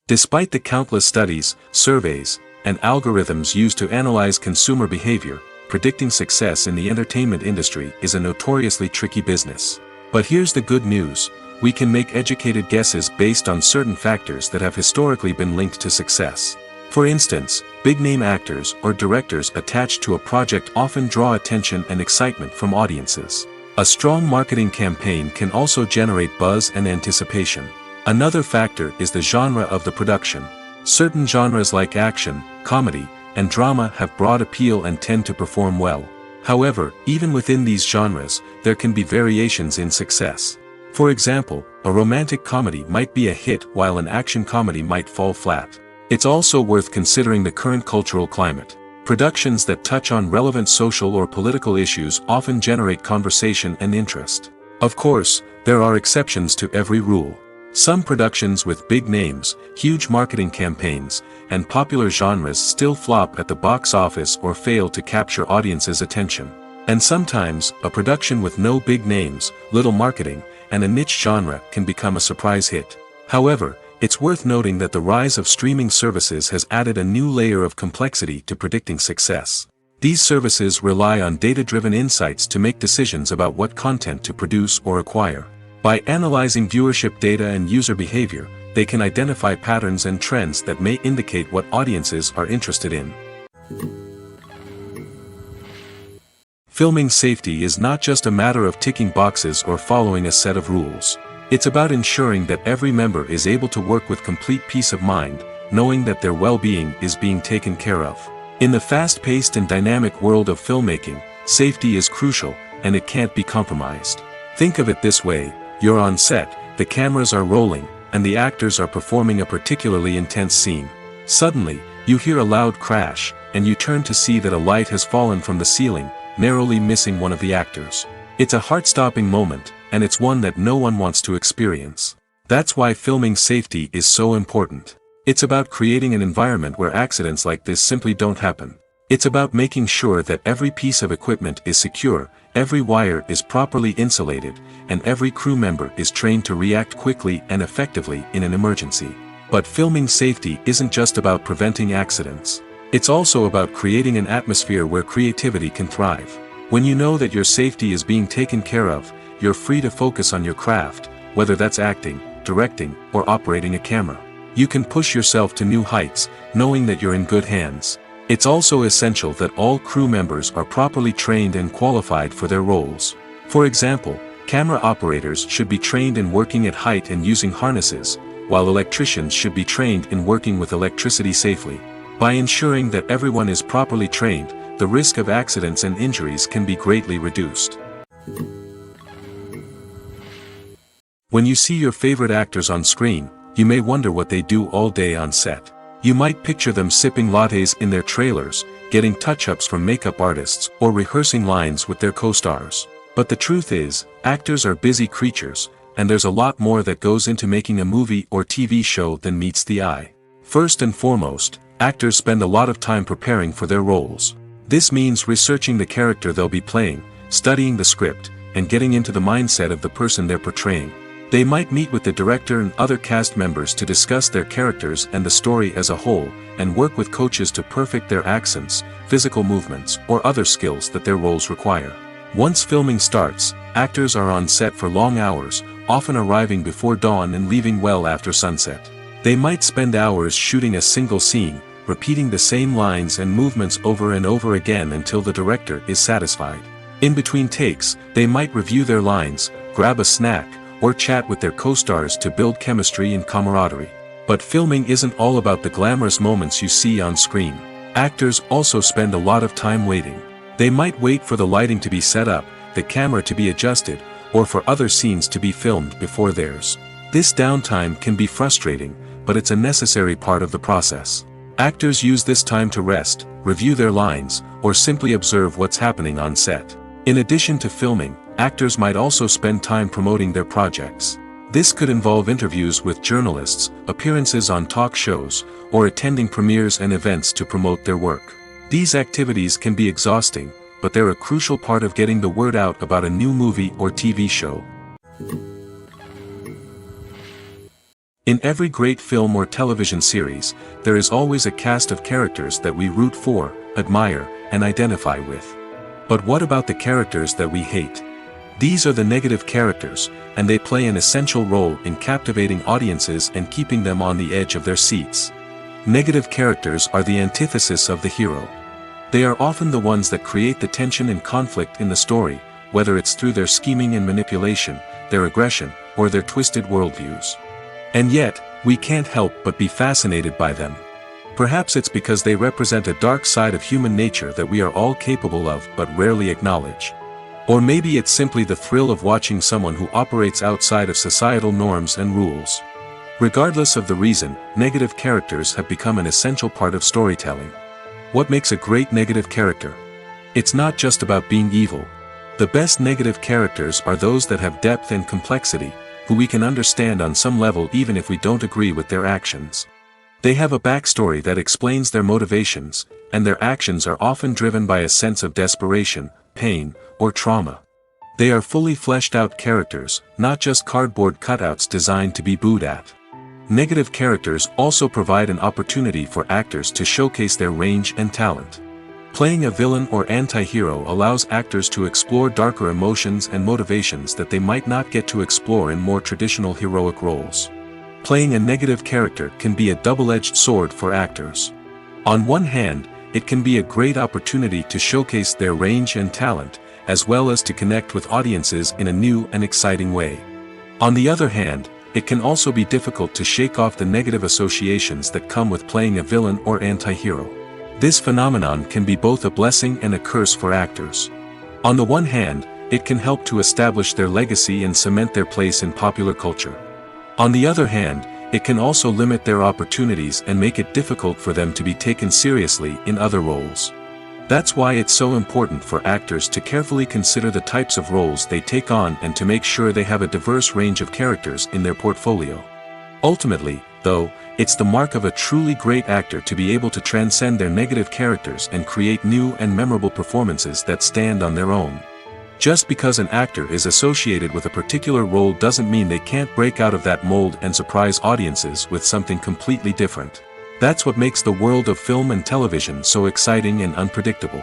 Despite the countless studies, surveys, and algorithms used to analyze consumer behavior, predicting success in the entertainment industry is a notoriously tricky business. But here's the good news: we can make educated guesses based on certain factors that have historically been linked to success. For instance, big-name actors or directors attached to a project often draw attention and excitement from audiences. A strong marketing campaign can also generate buzz and anticipation. Another factor is the genre of the production. Certain genres like action, comedy, and drama have broad appeal and tend to perform well. However, even within these genres, there can be variations in success. For example, a romantic comedy might be a hit while an action comedy might fall flat. It's also worth considering the current cultural climate. Productions that touch on relevant social or political issues often generate conversation and interest. Of course, there are exceptions to every rule. Some productions with big names, huge marketing campaigns, and popular genres still flop at the box office or fail to capture audiences' attention. And sometimes, a production with no big names, little marketing, and a niche genre can become a surprise hit. However, it's worth noting that the rise of streaming services has added a new layer of complexity to predicting success. These services rely on data-driven insights to make decisions about what content to produce or acquire. By analyzing viewership data and user behavior, they can identify patterns and trends that may indicate what audiences are interested in. Filming safety is not just a matter of ticking boxes or following a set of rules. It's about ensuring that every member is able to work with complete peace of mind, knowing that their well-being is being taken care of. In the fast-paced and dynamic world of filmmaking, safety is crucial, and it can't be compromised. Think of it this way: you're on set, the cameras are rolling, and the actors are performing a particularly intense scene. Suddenly, you hear a loud crash, and you turn to see that a light has fallen from the ceiling, narrowly missing one of the actors. It's a heart-stopping moment, and it's one that no one wants to experience. That's why filming safety is so important. It's about creating an environment where accidents like this simply don't happen. It's about making sure that every piece of equipment is secure, every wire is properly insulated, and every crew member is trained to react quickly and effectively in an emergency. But filming safety isn't just about preventing accidents. It's also about creating an atmosphere where creativity can thrive. When you know that your safety is being taken care of, you're free to focus on your craft, whether that's acting, directing, or operating a camera. You can push yourself to new heights, knowing that you're in good hands. It's also essential that all crew members are properly trained and qualified for their roles. For example, camera operators should be trained in working at height and using harnesses, while electricians should be trained in working with electricity safely. By ensuring that everyone is properly trained, the risk of accidents and injuries can be greatly reduced. When you see your favorite actors on screen, you may wonder what they do all day on set. You might picture them sipping lattes in their trailers, getting touch-ups from makeup artists, or rehearsing lines with their co-stars. But the truth is, actors are busy creatures, and there's a lot more that goes into making a movie or TV show than meets the eye. First and foremost, actors spend a lot of time preparing for their roles. This means researching the character they'll be playing, studying the script, and getting into the mindset of the person they're portraying. They might meet with the director and other cast members to discuss their characters and the story as a whole, and work with coaches to perfect their accents, physical movements, or other skills that their roles require. Once filming starts, actors are on set for long hours, often arriving before dawn and leaving well after sunset. They might spend hours shooting a single scene, repeating the same lines and movements over and over again until the director is satisfied. In between takes, they might review their lines, grab a snack, or chat with their co-stars to build chemistry and camaraderie. But filming isn't all about the glamorous moments you see on screen. Actors also spend a lot of time waiting. They might wait for the lighting to be set up, the camera to be adjusted, or for other scenes to be filmed before theirs. This downtime can be frustrating, but it's a necessary part of the process. Actors use this time to rest, review their lines, or simply observe what's happening on set. In addition to filming, actors might also spend time promoting their projects. This could involve interviews with journalists, appearances on talk shows, or attending premieres and events to promote their work. These activities can be exhausting, but they're a crucial part of getting the word out about a new movie or TV show. In every great film or television series, there is always a cast of characters that we root for, admire, and identify with. But what about the characters that we hate? These are the negative characters, and they play an essential role in captivating audiences and keeping them on the edge of their seats. Negative characters are the antithesis of the hero. They are often the ones that create the tension and conflict in the story, whether it's through their scheming and manipulation, their aggression, or their twisted worldviews. And yet, we can't help but be fascinated by them. Perhaps it's because they represent a dark side of human nature that we are all capable of but rarely acknowledge. Or maybe it's simply the thrill of watching someone who operates outside of societal norms and rules. Regardless of the reason, negative characters have become an essential part of storytelling. What makes a great negative character? It's not just about being evil. The best negative characters are those that have depth and complexity, who we can understand on some level even if we don't agree with their actions. They have a backstory that explains their motivations, and their actions are often driven by a sense of desperation, pain, or trauma. They are fully fleshed out characters, not just cardboard cutouts designed to be booed at. Negative characters also provide an opportunity for actors to showcase their range and talent. Playing a villain or anti-hero allows actors to explore darker emotions and motivations that they might not get to explore in more traditional heroic roles. Playing a negative character can be a double-edged sword for actors. On one hand, it can be a great opportunity to showcase their range and talent, as well as to connect with audiences in a new and exciting way. On the other hand, it can also be difficult to shake off the negative associations that come with playing a villain or anti-hero. This phenomenon can be both a blessing and a curse for actors. On the one hand, it can help to establish their legacy and cement their place in popular culture. On the other hand, it can also limit their opportunities and make it difficult for them to be taken seriously in other roles. That's why it's so important for actors to carefully consider the types of roles they take on and to make sure they have a diverse range of characters in their portfolio. Ultimately, though, it's the mark of a truly great actor to be able to transcend their negative characters and create new and memorable performances that stand on their own. Just because an actor is associated with a particular role doesn't mean they can't break out of that mold and surprise audiences with something completely different. That's what makes the world of film and television so exciting and unpredictable.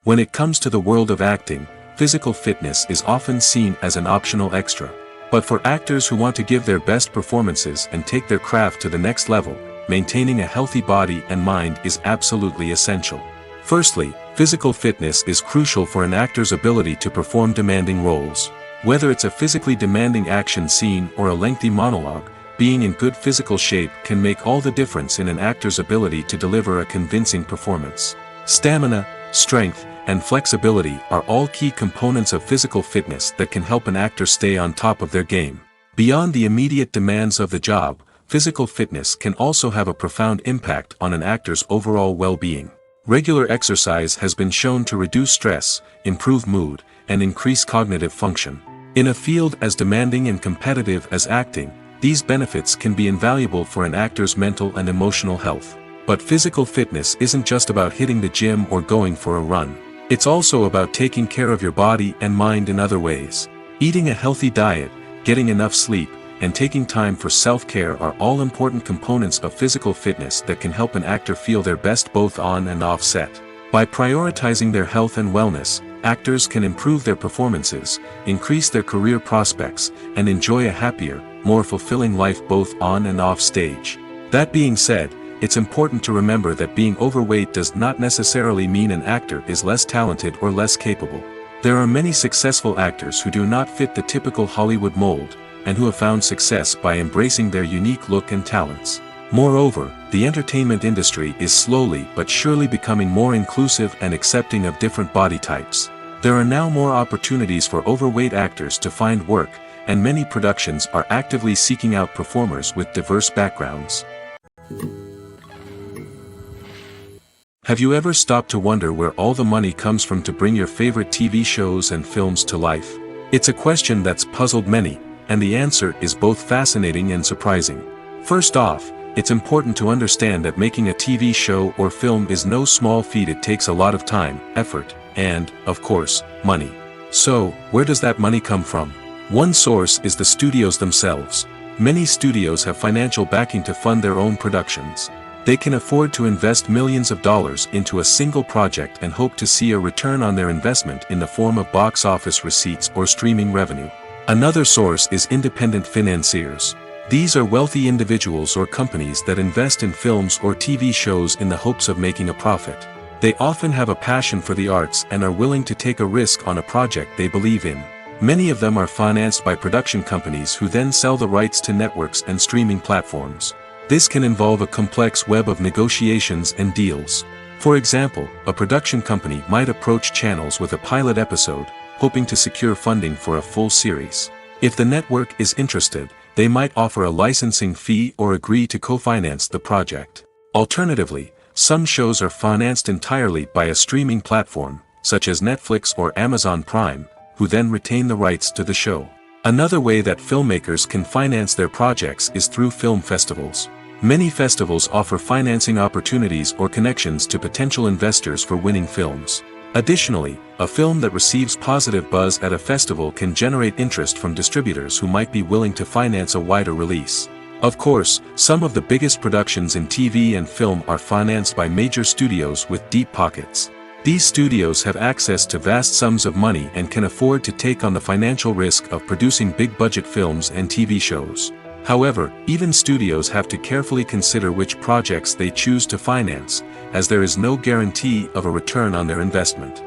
When it comes to the world of acting, physical fitness is often seen as an optional extra. But for actors who want to give their best performances and take their craft to the next level, maintaining a healthy body and mind is absolutely essential. Firstly, physical fitness is crucial for an actor's ability to perform demanding roles. Whether it's a physically demanding action scene or a lengthy monologue, being in good physical shape can make all the difference in an actor's ability to deliver a convincing performance. Stamina, strength, and flexibility are all key components of physical fitness that can help an actor stay on top of their game. Beyond the immediate demands of the job, physical fitness can also have a profound impact on an actor's overall well-being. Regular exercise has been shown to reduce stress, improve mood, and increase cognitive function. In a field as demanding and competitive as acting, these benefits can be invaluable for an actor's mental and emotional health. But physical fitness isn't just about hitting the gym or going for a run. It's also about taking care of your body and mind in other ways. Eating a healthy diet, getting enough sleep, and taking time for self-care are all important components of physical fitness that can help an actor feel their best both on and off set. By prioritizing their health and wellness, actors can improve their performances, increase their career prospects, and enjoy a happier, more fulfilling life both on and off stage. That being said, it's important to remember that being overweight does not necessarily mean an actor is less talented or less capable. There are many successful actors who do not fit the typical Hollywood mold, and who have found success by embracing their unique look and talents. Moreover, the entertainment industry is slowly but surely becoming more inclusive and accepting of different body types. There are now more opportunities for overweight actors to find work, and many productions are actively seeking out performers with diverse backgrounds. Have you ever stopped to wonder where all the money comes from to bring your favorite TV shows and films to life? It's a question that's puzzled many, and the answer is both fascinating and surprising. First off, it's important to understand that making a TV show or film is no small feat. It takes a lot of time, effort, and, of course, money. So, where does that money come from? One source is the studios themselves. Many studios have financial backing to fund their own productions. They can afford to invest millions of dollars into a single project and hope to see a return on their investment in the form of box office receipts or streaming revenue. Another source is independent financiers. These are wealthy individuals or companies that invest in films or TV shows in the hopes of making a profit. They often have a passion for the arts and are willing to take a risk on a project they believe in. Many of them are financed by production companies who then sell the rights to networks and streaming platforms. This can involve a complex web of negotiations and deals. For example, a production company might approach channels with a pilot episode, hoping to secure funding for a full series. If the network is interested, they might offer a licensing fee or agree to co-finance the project. Alternatively, some shows are financed entirely by a streaming platform, such as Netflix or Amazon Prime, who then retain the rights to the show. Another way that filmmakers can finance their projects is through film festivals. Many festivals offer financing opportunities or connections to potential investors for winning films. Additionally, a film that receives positive buzz at a festival can generate interest from distributors who might be willing to finance a wider release. Of course, some of the biggest productions in TV and film are financed by major studios with deep pockets. These studios have access to vast sums of money and can afford to take on the financial risk of producing big-budget films and TV shows. However, even studios have to carefully consider which projects they choose to finance, as there is no guarantee of a return on their investment.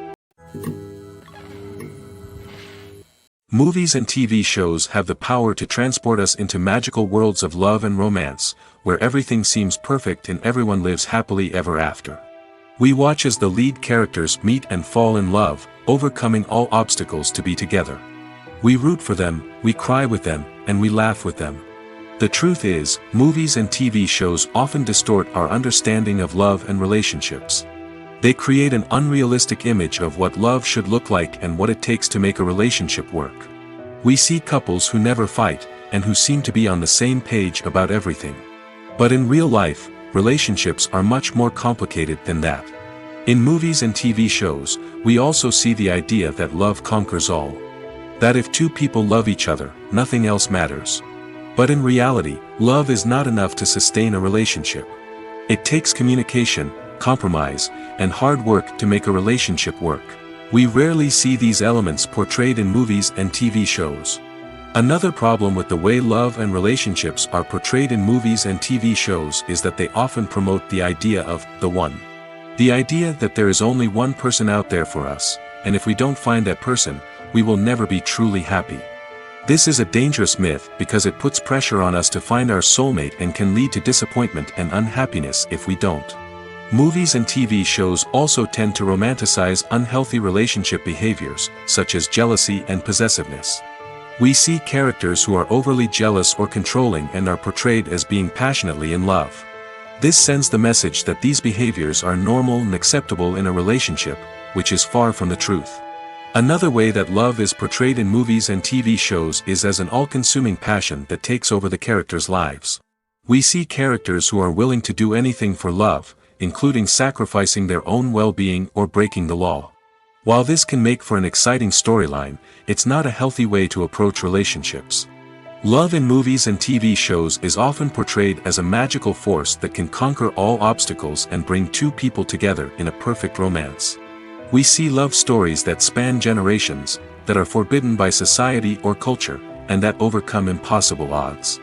Movies and TV shows have the power to transport us into magical worlds of love and romance, where everything seems perfect and everyone lives happily ever after. We watch as the lead characters meet and fall in love, overcoming all obstacles to be together. We root for them, we cry with them, and we laugh with them. The truth is, movies and TV shows often distort our understanding of love and relationships. They create an unrealistic image of what love should look like and what it takes to make a relationship work. We see couples who never fight, and who seem to be on the same page about everything. But in real life, relationships are much more complicated than that. In movies and TV shows, we also see the idea that love conquers all. That if two people love each other, nothing else matters. But in reality, love is not enough to sustain a relationship. It takes communication, compromise, and hard work to make a relationship work. We rarely see these elements portrayed in movies and TV shows. Another problem with the way love and relationships are portrayed in movies and TV shows is that they often promote the idea of the one. The idea that there is only one person out there for us, and if we don't find that person, we will never be truly happy. This is a dangerous myth because it puts pressure on us to find our soulmate and can lead to disappointment and unhappiness if we don't. Movies and TV shows also tend to romanticize unhealthy relationship behaviors, such as jealousy and possessiveness. We see characters who are overly jealous or controlling and are portrayed as being passionately in love. This sends the message that these behaviors are normal and acceptable in a relationship, which is far from the truth. Another way that love is portrayed in movies and TV shows is as an all-consuming passion that takes over the characters' lives. We see characters who are willing to do anything for love, including sacrificing their own well-being or breaking the law. While this can make for an exciting storyline, it's not a healthy way to approach relationships. Love in movies and TV shows is often portrayed as a magical force that can conquer all obstacles and bring two people together in a perfect romance. We see love stories that span generations, that are forbidden by society or culture, and that overcome impossible odds.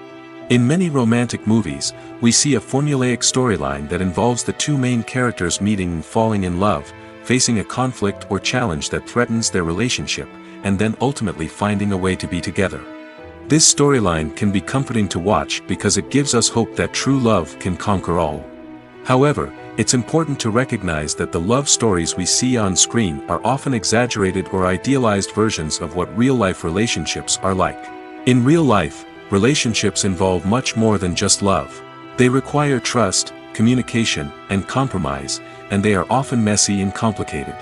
In many romantic movies, we see a formulaic storyline that involves the two main characters meeting and falling in love, facing a conflict or challenge that threatens their relationship, and then ultimately finding a way to be together. This storyline can be comforting to watch because it gives us hope that true love can conquer all. However, it's important to recognize that the love stories we see on screen are often exaggerated or idealized versions of what real-life relationships are like. In real life, relationships involve much more than just love. They require trust, communication, and compromise, and they are often messy and complicated.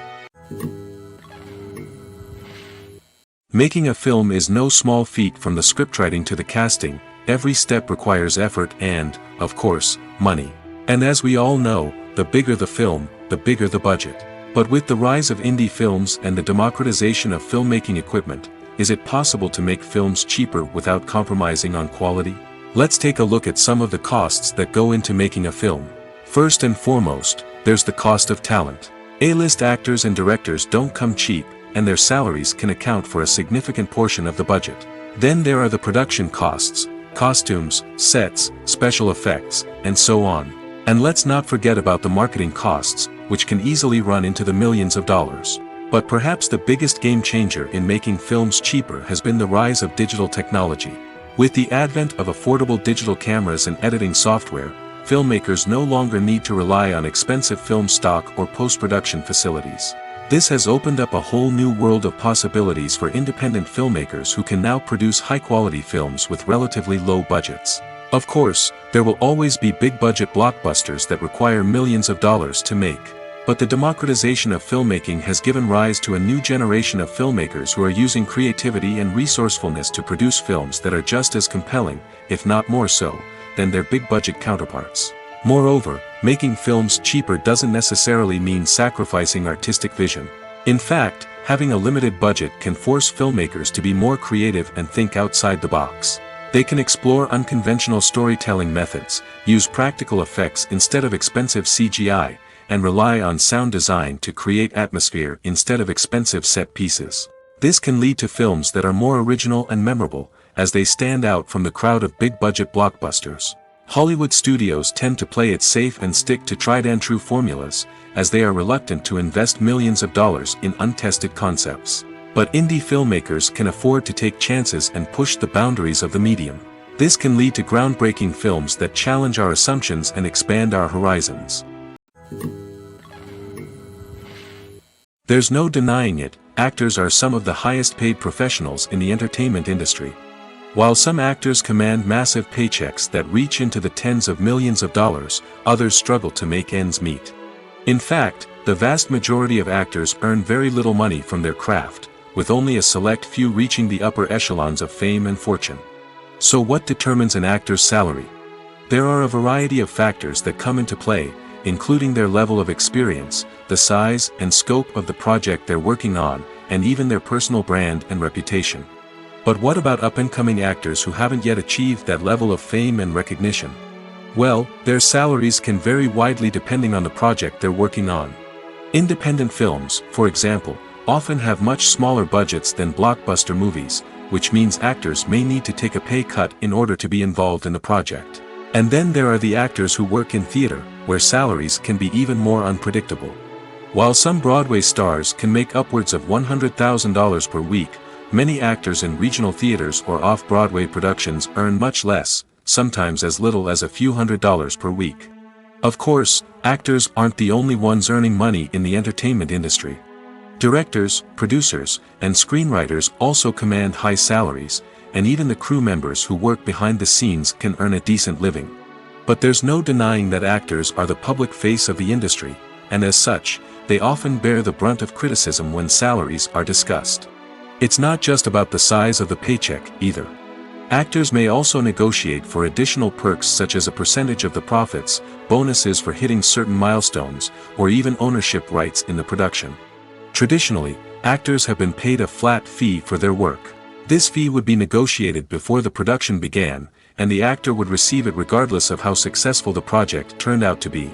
Making a film is no small feat. From the scriptwriting to the casting, every step requires effort and, of course, money. And as we all know, the bigger the film, the bigger the budget. But with the rise of indie films and the democratization of filmmaking equipment, is it possible to make films cheaper without compromising on quality? Let's take a look at some of the costs that go into making a film. First and foremost, there's the cost of talent. A-list actors and directors don't come cheap, and their salaries can account for a significant portion of the budget. Then there are the production costs, costumes, sets, special effects, and so on. And let's not forget about the marketing costs, which can easily run into the millions of dollars. But perhaps the biggest game changer in making films cheaper has been the rise of digital technology. With the advent of affordable digital cameras and editing software, filmmakers no longer need to rely on expensive film stock or post-production facilities. This has opened up a whole new world of possibilities for independent filmmakers who can now produce high-quality films with relatively low budgets. Of course, there will always be big-budget blockbusters that require millions of dollars to make. But the democratization of filmmaking has given rise to a new generation of filmmakers who are using creativity and resourcefulness to produce films that are just as compelling, if not more so, than their big-budget counterparts. Moreover, making films cheaper doesn't necessarily mean sacrificing artistic vision. In fact, having a limited budget can force filmmakers to be more creative and think outside the box. They can explore unconventional storytelling methods, use practical effects instead of expensive CGI, and rely on sound design to create atmosphere instead of expensive set pieces. This can lead to films that are more original and memorable, as they stand out from the crowd of big-budget blockbusters. Hollywood studios tend to play it safe and stick to tried-and-true formulas, as they are reluctant to invest millions of dollars in untested concepts. But indie filmmakers can afford to take chances and push the boundaries of the medium. This can lead to groundbreaking films that challenge our assumptions and expand our horizons. There's no denying it, actors are some of the highest paid professionals in the entertainment industry. While some actors command massive paychecks that reach into the tens of millions of dollars, others struggle to make ends meet. In fact, the vast majority of actors earn very little money from their craft, with only a select few reaching the upper echelons of fame and fortune. So what determines an actor's salary? There are a variety of factors that come into play, including their level of experience, the size and scope of the project they're working on, and even their personal brand and reputation. But what about up-and-coming actors who haven't yet achieved that level of fame and recognition? Well, their salaries can vary widely depending on the project they're working on. Independent films, for example, often have much smaller budgets than blockbuster movies, which means actors may need to take a pay cut in order to be involved in the project. And then there are the actors who work in theater, where salaries can be even more unpredictable. While some Broadway stars can make upwards of $100,000 per week, many actors in regional theaters or off-Broadway productions earn much less, sometimes as little as a few $100s per week. Of course, actors aren't the only ones earning money in the entertainment industry. Directors, producers, and screenwriters also command high salaries, and even the crew members who work behind the scenes can earn a decent living. But there's no denying that actors are the public face of the industry, and as such, they often bear the brunt of criticism when salaries are discussed. It's not just about the size of the paycheck, either. Actors may also negotiate for additional perks such as a percentage of the profits, bonuses for hitting certain milestones, or even ownership rights in the production. Traditionally, actors have been paid a flat fee for their work. This fee would be negotiated before the production began, and the actor would receive it regardless of how successful the project turned out to be.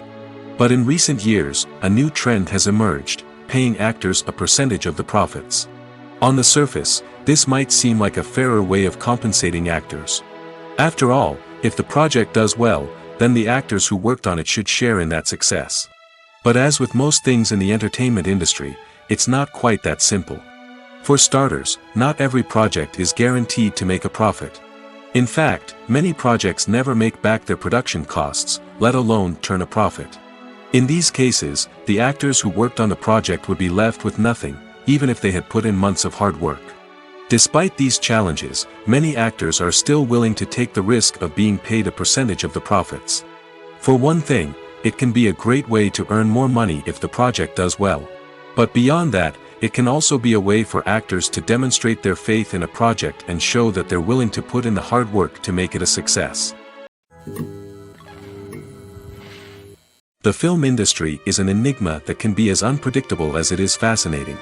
But in recent years, a new trend has emerged, paying actors a percentage of the profits. On the surface, this might seem like a fairer way of compensating actors. After all, if the project does well, then the actors who worked on it should share in that success. But as with most things in the entertainment industry, it's not quite that simple. For starters, not every project is guaranteed to make a profit. In fact, many projects never make back their production costs, let alone turn a profit. In these cases, the actors who worked on the project would be left with nothing, even if they had put in months of hard work. Despite these challenges, many actors are still willing to take the risk of being paid a percentage of the profits. For one thing, it can be a great way to earn more money if the project does well. But beyond that, it can also be a way for actors to demonstrate their faith in a project and show that they're willing to put in the hard work to make it a success. The film industry is an enigma that can be as unpredictable as it is fascinating.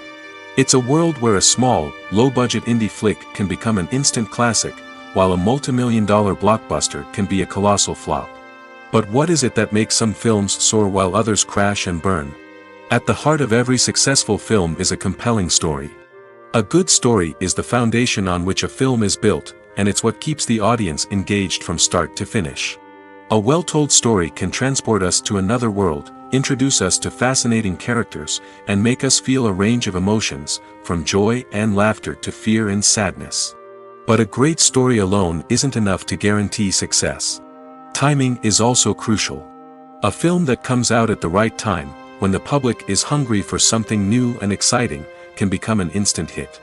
It's a world where a small, low-budget indie flick can become an instant classic, while a multi-million-dollar blockbuster can be a colossal flop. But what is it that makes some films soar while others crash and burn? At the heart of every successful film is a compelling story. A good story is the foundation on which a film is built, and it's what keeps the audience engaged from start to finish. A well-told story can transport us to another world, introduce us to fascinating characters, and make us feel a range of emotions, from joy and laughter to fear and sadness. But a great story alone isn't enough to guarantee success. Timing is also crucial. A film that comes out at the right time, when the public is hungry for something new and exciting, can become an instant hit.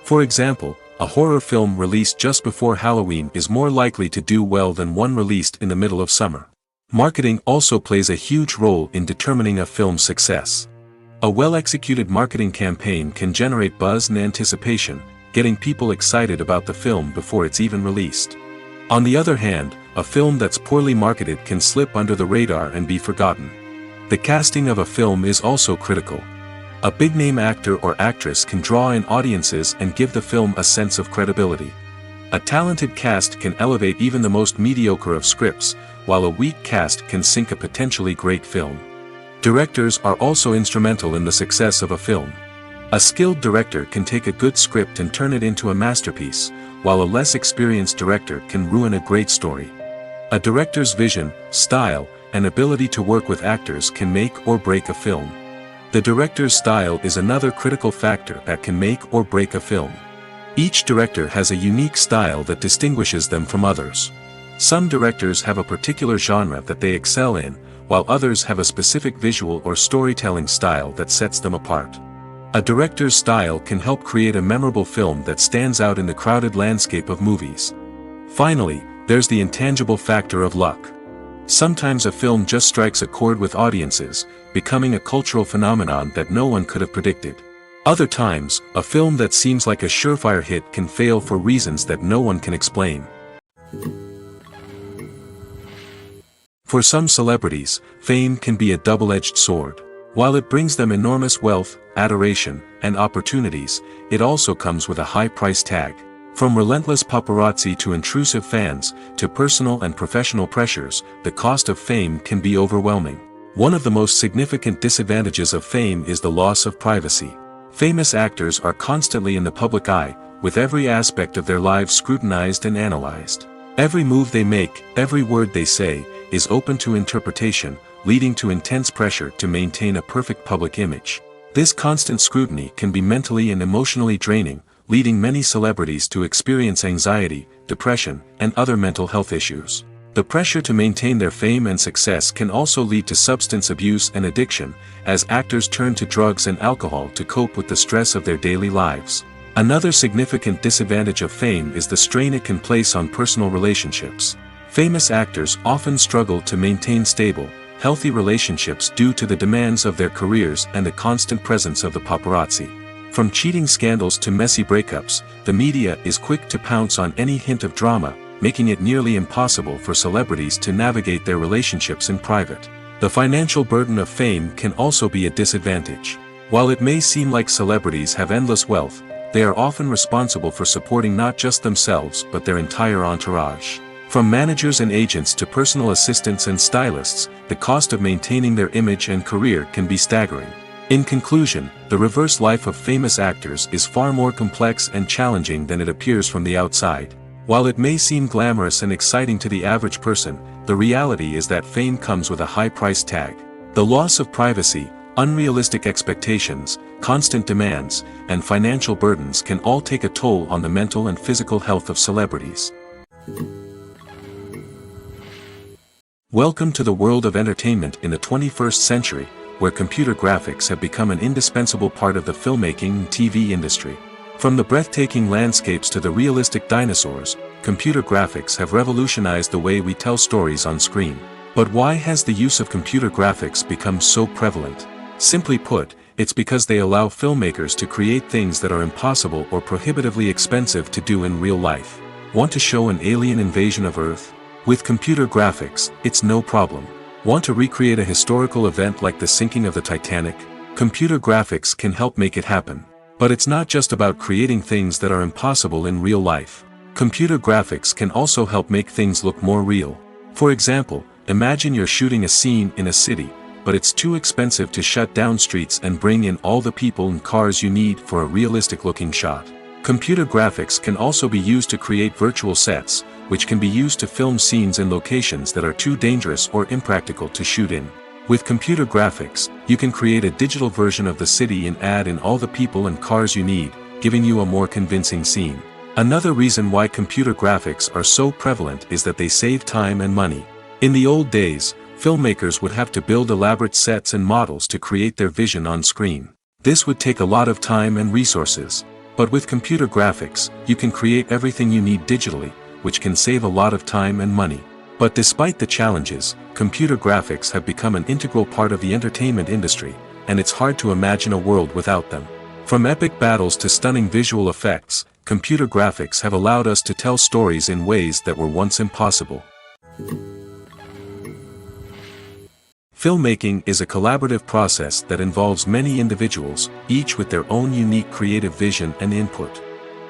For example, a horror film released just before Halloween is more likely to do well than one released in the middle of summer. Marketing also plays a huge role in determining a film's success. A well-executed marketing campaign can generate buzz and anticipation, getting people excited about the film before it's even released. On the other hand, a film that's poorly marketed can slip under the radar and be forgotten. The casting of a film is also critical. A big-name actor or actress can draw in audiences and give the film a sense of credibility. A talented cast can elevate even the most mediocre of scripts, while a weak cast can sink a potentially great film. Directors are also instrumental in the success of a film. A skilled director can take a good script and turn it into a masterpiece, while a less experienced director can ruin a great story. A director's vision, style, and ability to work with actors can make or break a film. The director's style is another critical factor that can make or break a film. Each director has a unique style that distinguishes them from others. Some directors have a particular genre that they excel in, while others have a specific visual or storytelling style that sets them apart. A director's style can help create a memorable film that stands out in the crowded landscape of movies. Finally, there's the intangible factor of luck. Sometimes a film just strikes a chord with audiences, becoming a cultural phenomenon that no one could have predicted. Other times, a film that seems like a surefire hit can fail for reasons that no one can explain. For some celebrities, fame can be a double-edged sword. While it brings them enormous wealth, adoration, and opportunities, it also comes with a high price tag. From relentless paparazzi to intrusive fans, to personal and professional pressures, the cost of fame can be overwhelming. One of the most significant disadvantages of fame is the loss of privacy. Famous actors are constantly in the public eye, with every aspect of their lives scrutinized and analyzed. Every move they make, every word they say, is open to interpretation, leading to intense pressure to maintain a perfect public image. This constant scrutiny can be mentally and emotionally draining, leading many celebrities to experience anxiety, depression, and other mental health issues. The pressure to maintain their fame and success can also lead to substance abuse and addiction, as actors turn to drugs and alcohol to cope with the stress of their daily lives. Another significant disadvantage of fame is the strain it can place on personal relationships. Famous actors often struggle to maintain stable, healthy relationships due to the demands of their careers and the constant presence of the paparazzi. From cheating scandals to messy breakups, the media is quick to pounce on any hint of drama, making it nearly impossible for celebrities to navigate their relationships in private. The financial burden of fame can also be a disadvantage. While it may seem like celebrities have endless wealth, they are often responsible for supporting not just themselves but their entire entourage. From managers and agents to personal assistants and stylists, the cost of maintaining their image and career can be staggering. In conclusion, the reverse life of famous actors is far more complex and challenging than it appears from the outside. While it may seem glamorous and exciting to the average person, the reality is that fame comes with a high price tag. The loss of privacy, unrealistic expectations, constant demands, and financial burdens can all take a toll on the mental and physical health of celebrities. Welcome to the world of entertainment in the 21st century, where computer graphics have become an indispensable part of the filmmaking and TV industry. From the breathtaking landscapes to the realistic dinosaurs, computer graphics have revolutionized the way we tell stories on screen. But why has the use of computer graphics become so prevalent? Simply put, it's because they allow filmmakers to create things that are impossible or prohibitively expensive to do in real life. Want to show an alien invasion of Earth? With computer graphics, it's no problem. Want to recreate a historical event like the sinking of the Titanic? Computer graphics can help make it happen. But it's not just about creating things that are impossible in real life. Computer graphics can also help make things look more real. For example, imagine you're shooting a scene in a city, but it's too expensive to shut down streets and bring in all the people and cars you need for a realistic-looking shot. Computer graphics can also be used to create virtual sets, which can be used to film scenes in locations that are too dangerous or impractical to shoot in. With computer graphics, you can create a digital version of the city and add in all the people and cars you need, giving you a more convincing scene. Another reason why computer graphics are so prevalent is that they save time and money. In the old days, filmmakers would have to build elaborate sets and models to create their vision on screen. This would take a lot of time and resources. But with computer graphics, you can create everything you need digitally, which can save a lot of time and money. But despite the challenges, computer graphics have become an integral part of the entertainment industry, and it's hard to imagine a world without them. From epic battles to stunning visual effects, computer graphics have allowed us to tell stories in ways that were once impossible. Filmmaking is a collaborative process that involves many individuals, each with their own unique creative vision and input.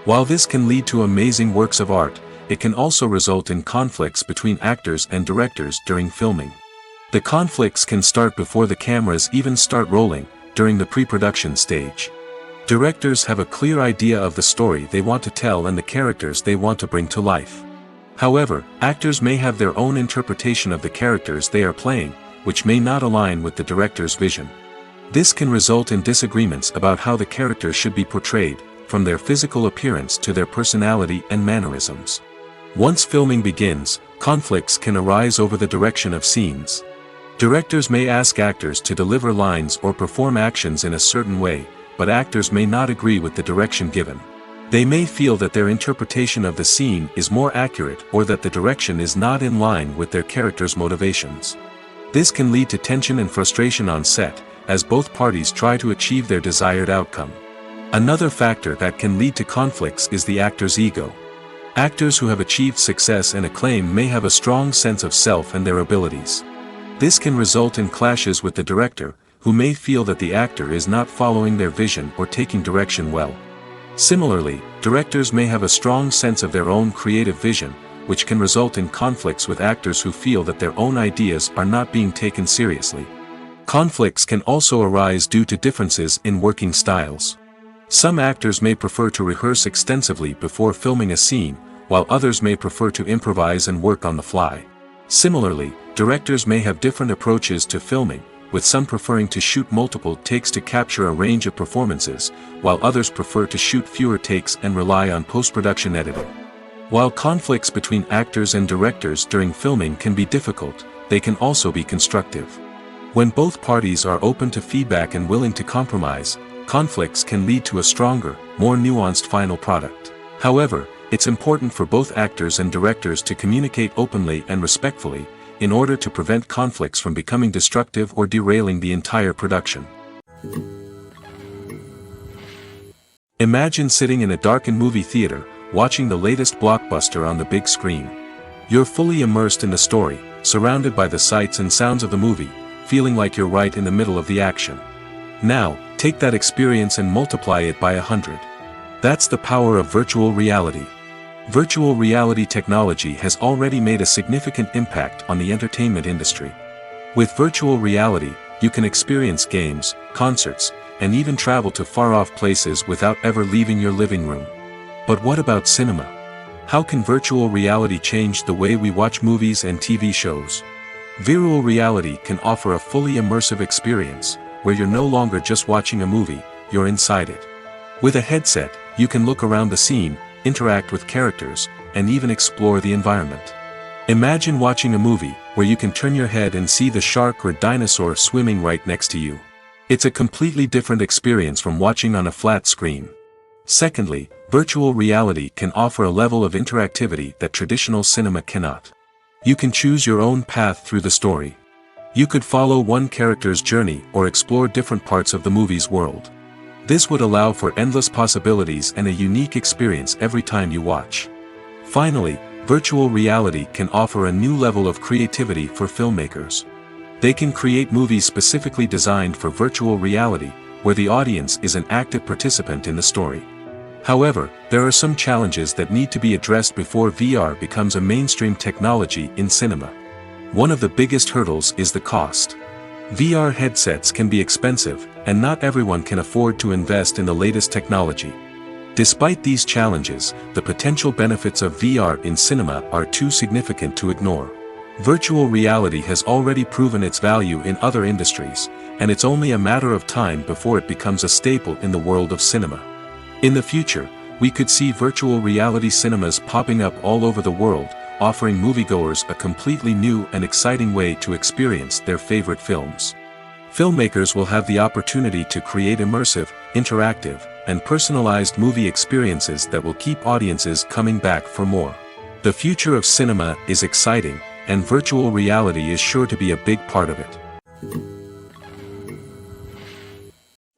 While this can lead to amazing works of art, it can also result in conflicts between actors and directors during filming. The conflicts can start before the cameras even start rolling, during the pre-production stage. Directors have a clear idea of the story they want to tell and the characters they want to bring to life. However, actors may have their own interpretation of the characters they are playing, which may not align with the director's vision. This can result in disagreements about how the characters should be portrayed, from their physical appearance to their personality and mannerisms. Once filming begins, conflicts can arise over the direction of scenes. Directors may ask actors to deliver lines or perform actions in a certain way, but actors may not agree with the direction given. They may feel that their interpretation of the scene is more accurate or that the direction is not in line with their character's motivations. This can lead to tension and frustration on set, as both parties try to achieve their desired outcome. Another factor that can lead to conflicts is the actor's ego. Actors who have achieved success and acclaim may have a strong sense of self and their abilities. This can result in clashes with the director, who may feel that the actor is not following their vision or taking direction well. Similarly, directors may have a strong sense of their own creative vision, which can result in conflicts with actors who feel that their own ideas are not being taken seriously. Conflicts can also arise due to differences in working styles. Some actors may prefer to rehearse extensively before filming a scene, while others may prefer to improvise and work on the fly. Similarly, directors may have different approaches to filming, with some preferring to shoot multiple takes to capture a range of performances, while others prefer to shoot fewer takes and rely on post-production editing. While conflicts between actors and directors during filming can be difficult, they can also be constructive. When both parties are open to feedback and willing to compromise, conflicts can lead to a stronger, more nuanced final product. However, it's important for both actors and directors to communicate openly and respectfully, in order to prevent conflicts from becoming destructive or derailing the entire production. Imagine sitting in a darkened movie theater, watching the latest blockbuster on the big screen. You're fully immersed in the story, surrounded by the sights and sounds of the movie, feeling like you're right in the middle of the action. Now, take that experience and multiply it by 100. That's the power of virtual reality. Virtual reality technology has already made a significant impact on the entertainment industry. With virtual reality, you can experience games, concerts, and even travel to far-off places without ever leaving your living room. But what about cinema? How can virtual reality change the way we watch movies and TV shows? Virtual reality can offer a fully immersive experience, where you're no longer just watching a movie, you're inside it. With a headset, you can look around the scene, interact with characters, and even explore the environment. Imagine watching a movie, where you can turn your head and see the shark or dinosaur swimming right next to you. It's a completely different experience from watching on a flat screen. Secondly, virtual reality can offer a level of interactivity that traditional cinema cannot. You can choose your own path through the story. You could follow one character's journey or explore different parts of the movie's world. This would allow for endless possibilities and a unique experience every time you watch. Finally, virtual reality can offer a new level of creativity for filmmakers. They can create movies specifically designed for virtual reality, where the audience is an active participant in the story. However, there are some challenges that need to be addressed before VR becomes a mainstream technology in cinema. One of the biggest hurdles is the cost. VR headsets can be expensive, and not everyone can afford to invest in the latest technology. Despite these challenges, the potential benefits of VR in cinema are too significant to ignore. Virtual reality has already proven its value in other industries, and it's only a matter of time before it becomes a staple in the world of cinema. In the future, we could see virtual reality cinemas popping up all over the world, offering moviegoers a completely new and exciting way to experience their favorite films. Filmmakers will have the opportunity to create immersive, interactive, and personalized movie experiences that will keep audiences coming back for more. The future of cinema is exciting, and virtual reality is sure to be a big part of it.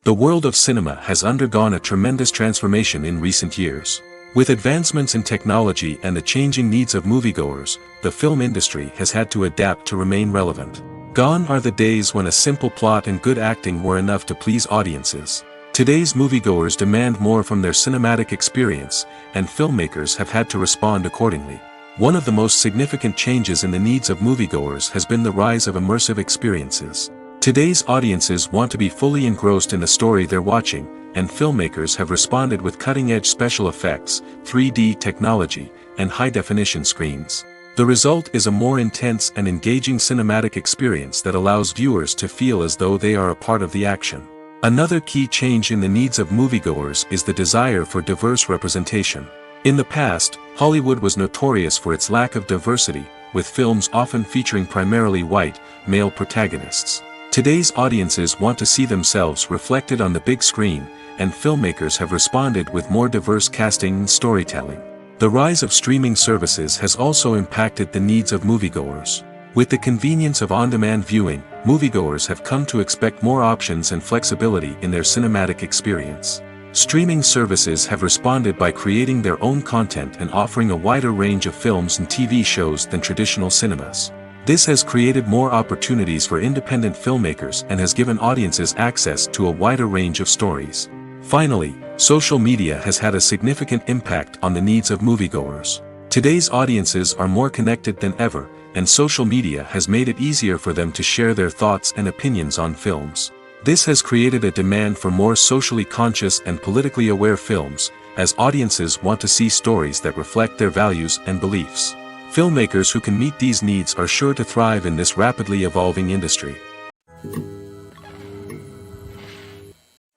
The world of cinema has undergone a tremendous transformation in recent years. With advancements in technology and the changing needs of moviegoers, the film industry has had to adapt to remain relevant. Gone are the days when a simple plot and good acting were enough to please audiences. Today's moviegoers demand more from their cinematic experience, and filmmakers have had to respond accordingly. One of the most significant changes in the needs of moviegoers has been the rise of immersive experiences. Today's audiences want to be fully engrossed in the story they're watching, and filmmakers have responded with cutting-edge special effects, 3D technology, and high-definition screens. The result is a more intense and engaging cinematic experience that allows viewers to feel as though they are a part of the action. Another key change in the needs of moviegoers is the desire for diverse representation. In the past, Hollywood was notorious for its lack of diversity, with films often featuring primarily white, male protagonists. Today's audiences want to see themselves reflected on the big screen, and filmmakers have responded with more diverse casting and storytelling. The rise of streaming services has also impacted the needs of moviegoers. With the convenience of on-demand viewing, moviegoers have come to expect more options and flexibility in their cinematic experience. Streaming services have responded by creating their own content and offering a wider range of films and TV shows than traditional cinemas. This has created more opportunities for independent filmmakers and has given audiences access to a wider range of stories. Finally, social media has had a significant impact on the needs of moviegoers. Today's audiences are more connected than ever, and social media has made it easier for them to share their thoughts and opinions on films. This has created a demand for more socially conscious and politically aware films, as audiences want to see stories that reflect their values and beliefs. Filmmakers who can meet these needs are sure to thrive in this rapidly evolving industry.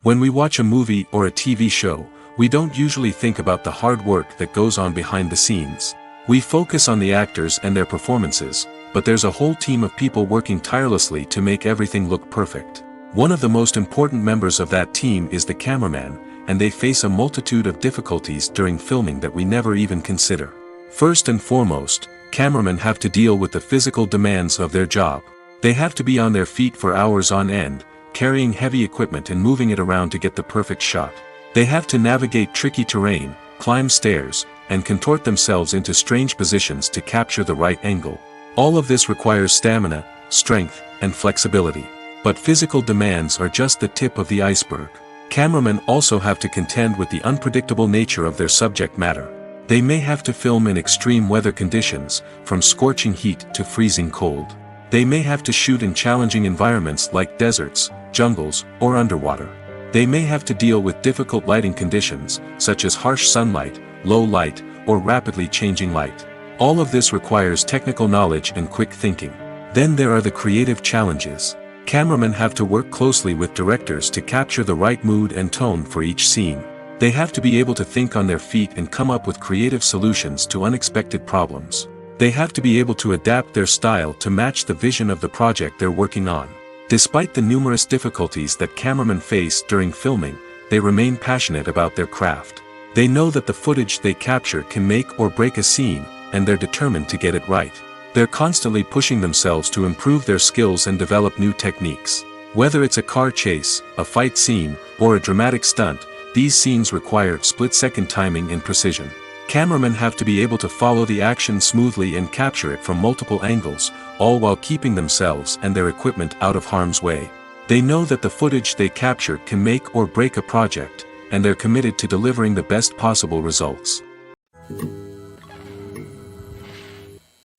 When we watch a movie or a TV show, we don't usually think about the hard work that goes on behind the scenes. We focus on the actors and their performances, but there's a whole team of people working tirelessly to make everything look perfect. One of the most important members of that team is the cameraman, and they face a multitude of difficulties during filming that we never even consider. First and foremost, cameramen have to deal with the physical demands of their job. They have to be on their feet for hours on end, carrying heavy equipment and moving it around to get the perfect shot. They have to navigate tricky terrain, climb stairs, and contort themselves into strange positions to capture the right angle. All of this requires stamina, strength, and flexibility. But physical demands are just the tip of the iceberg. Cameramen also have to contend with the unpredictable nature of their subject matter. They may have to film in extreme weather conditions, from scorching heat to freezing cold. They may have to shoot in challenging environments like deserts, jungles, or underwater. They may have to deal with difficult lighting conditions, such as harsh sunlight, low light, or rapidly changing light. All of this requires technical knowledge and quick thinking. Then there are the creative challenges. Cameramen have to work closely with directors to capture the right mood and tone for each scene. They have to be able to think on their feet and come up with creative solutions to unexpected problems. They have to be able to adapt their style to match the vision of the project they're working on. Despite the numerous difficulties that cameramen face during filming, they remain passionate about their craft. They know that the footage they capture can make or break a scene, and they're determined to get it right. They're constantly pushing themselves to improve their skills and develop new techniques. Whether it's a car chase, a fight scene, or a dramatic stunt, these scenes require split-second timing and precision. Cameramen have to be able to follow the action smoothly and capture it from multiple angles, all while keeping themselves and their equipment out of harm's way. They know that the footage they capture can make or break a project, and they're committed to delivering the best possible results.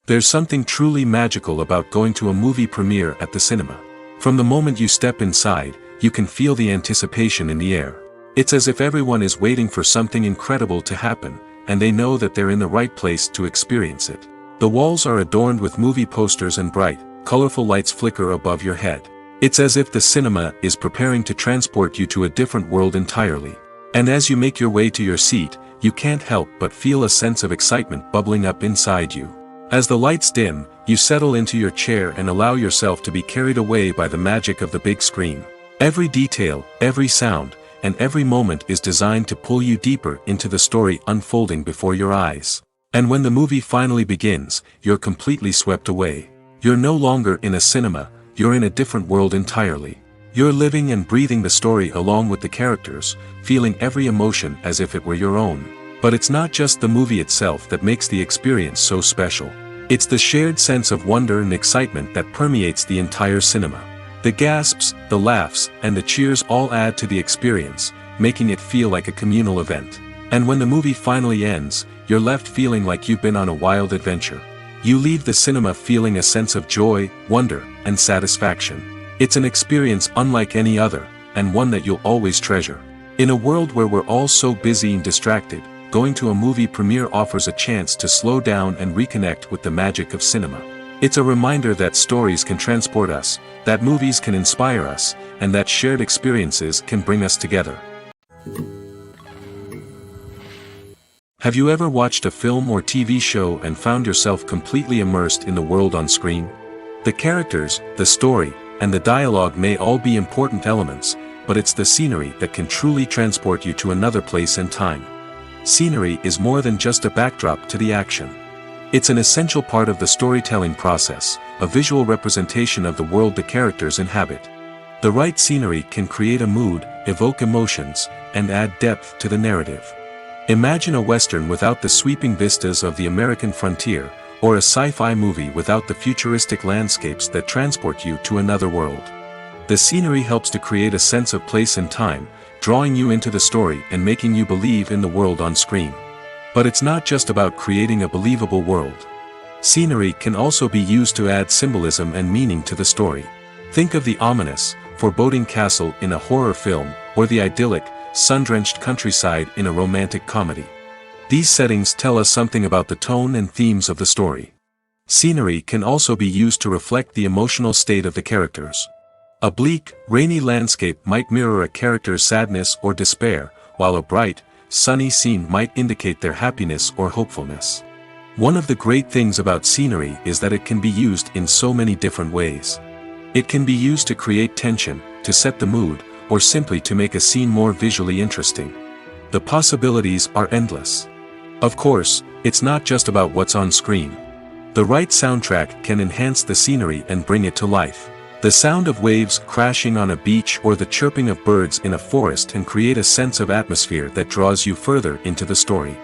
There's something truly magical about going to a movie premiere at the cinema. From the moment you step inside, you can feel the anticipation in the air. It's as if everyone is waiting for something incredible to happen, and they know that they're in the right place to experience it. The walls are adorned with movie posters and bright, colorful lights flicker above your head. It's as if the cinema is preparing to transport you to a different world entirely. And as you make your way to your seat, you can't help but feel a sense of excitement bubbling up inside you. As the lights dim, you settle into your chair and allow yourself to be carried away by the magic of the big screen. Every detail, every sound, and every moment is designed to pull you deeper into the story unfolding before your eyes. And when the movie finally begins, you're completely swept away. You're no longer in a cinema, you're in a different world entirely. You're living and breathing the story along with the characters, feeling every emotion as if it were your own. But it's not just the movie itself that makes the experience so special. It's the shared sense of wonder and excitement that permeates the entire cinema. The gasps, the laughs, and the cheers all add to the experience, making it feel like a communal event. And when the movie finally ends, you're left feeling like you've been on a wild adventure. You leave the cinema feeling a sense of joy, wonder, and satisfaction. It's an experience unlike any other, and one that you'll always treasure. In a world where we're all so busy and distracted, going to a movie premiere offers a chance to slow down and reconnect with the magic of cinema. It's a reminder that stories can transport us, that movies can inspire us, and that shared experiences can bring us together. Have you ever watched a film or TV show and found yourself completely immersed in the world on screen? The characters, the story, and the dialogue may all be important elements, but it's the scenery that can truly transport you to another place and time. Scenery is more than just a backdrop to the action. It's an essential part of the storytelling process, a visual representation of the world the characters inhabit. The right scenery can create a mood, evoke emotions, and add depth to the narrative. Imagine a Western without the sweeping vistas of the American frontier, or a sci-fi movie without the futuristic landscapes that transport you to another world. The scenery helps to create a sense of place and time, drawing you into the story and making you believe in the world on screen. But it's not just about creating a believable world. Scenery can also be used to add symbolism and meaning to the story. Think of the ominous, foreboding castle in a horror film, or the idyllic, sun-drenched countryside in a romantic comedy. These settings tell us something about the tone and themes of the story. Scenery can also be used to reflect the emotional state of the characters. A bleak, rainy landscape might mirror a character's sadness or despair, while a bright, sunny scene might indicate their happiness or hopefulness. One of the great things about scenery is that it can be used in so many different ways. It can be used to create tension, to set the mood, or simply to make a scene more visually interesting. The possibilities are endless. Of course, it's not just about what's on screen. The right soundtrack can enhance the scenery and bring it to life. The sound of waves crashing on a beach or the chirping of birds in a forest can create a sense of atmosphere that draws you further into the story.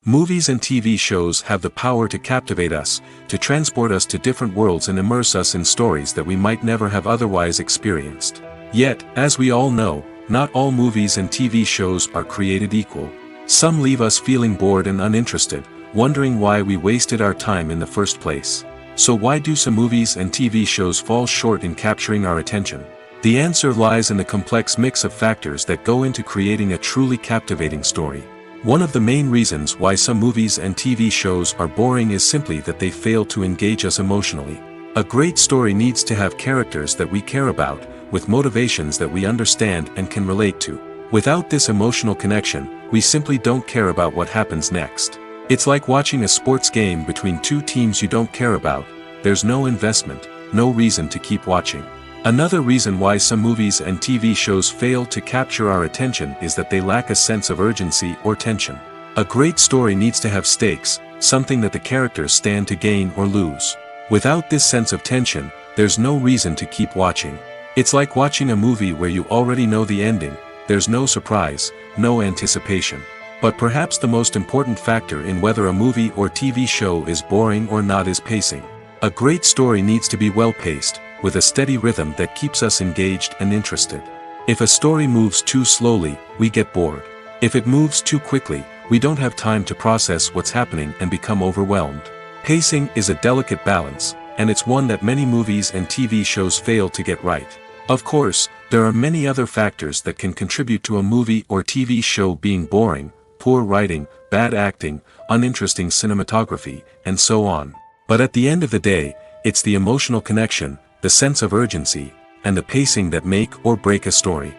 Movies and TV shows have the power to captivate us, to transport us to different worlds and immerse us in stories that we might never have otherwise experienced. Yet, as we all know, not all movies and TV shows are created equal. Some leave us feeling bored and uninterested, wondering why we wasted our time in the first place. So why do some movies and TV shows fall short in capturing our attention? The answer lies in the complex mix of factors that go into creating a truly captivating story. One of the main reasons why some movies and TV shows are boring is simply that they fail to engage us emotionally. A great story needs to have characters that we care about, with motivations that we understand and can relate to. Without this emotional connection, we simply don't care about what happens next. It's like watching a sports game between two teams you don't care about. There's no investment, no reason to keep watching. Another reason why some movies and TV shows fail to capture our attention is that they lack a sense of urgency or tension. A great story needs to have stakes, something that the characters stand to gain or lose. Without this sense of tension, there's no reason to keep watching. It's like watching a movie where you already know the ending. There's no surprise, no anticipation. But perhaps the most important factor in whether a movie or TV show is boring or not is pacing. A great story needs to be well-paced, with a steady rhythm that keeps us engaged and interested. If a story moves too slowly, we get bored. If it moves too quickly, we don't have time to process what's happening and become overwhelmed. Pacing is a delicate balance, and it's one that many movies and TV shows fail to get right. Of course, there are many other factors that can contribute to a movie or TV show being boring: poor writing, bad acting, uninteresting cinematography, and so on. But at the end of the day, it's the emotional connection, the sense of urgency, and the pacing that make or break a story.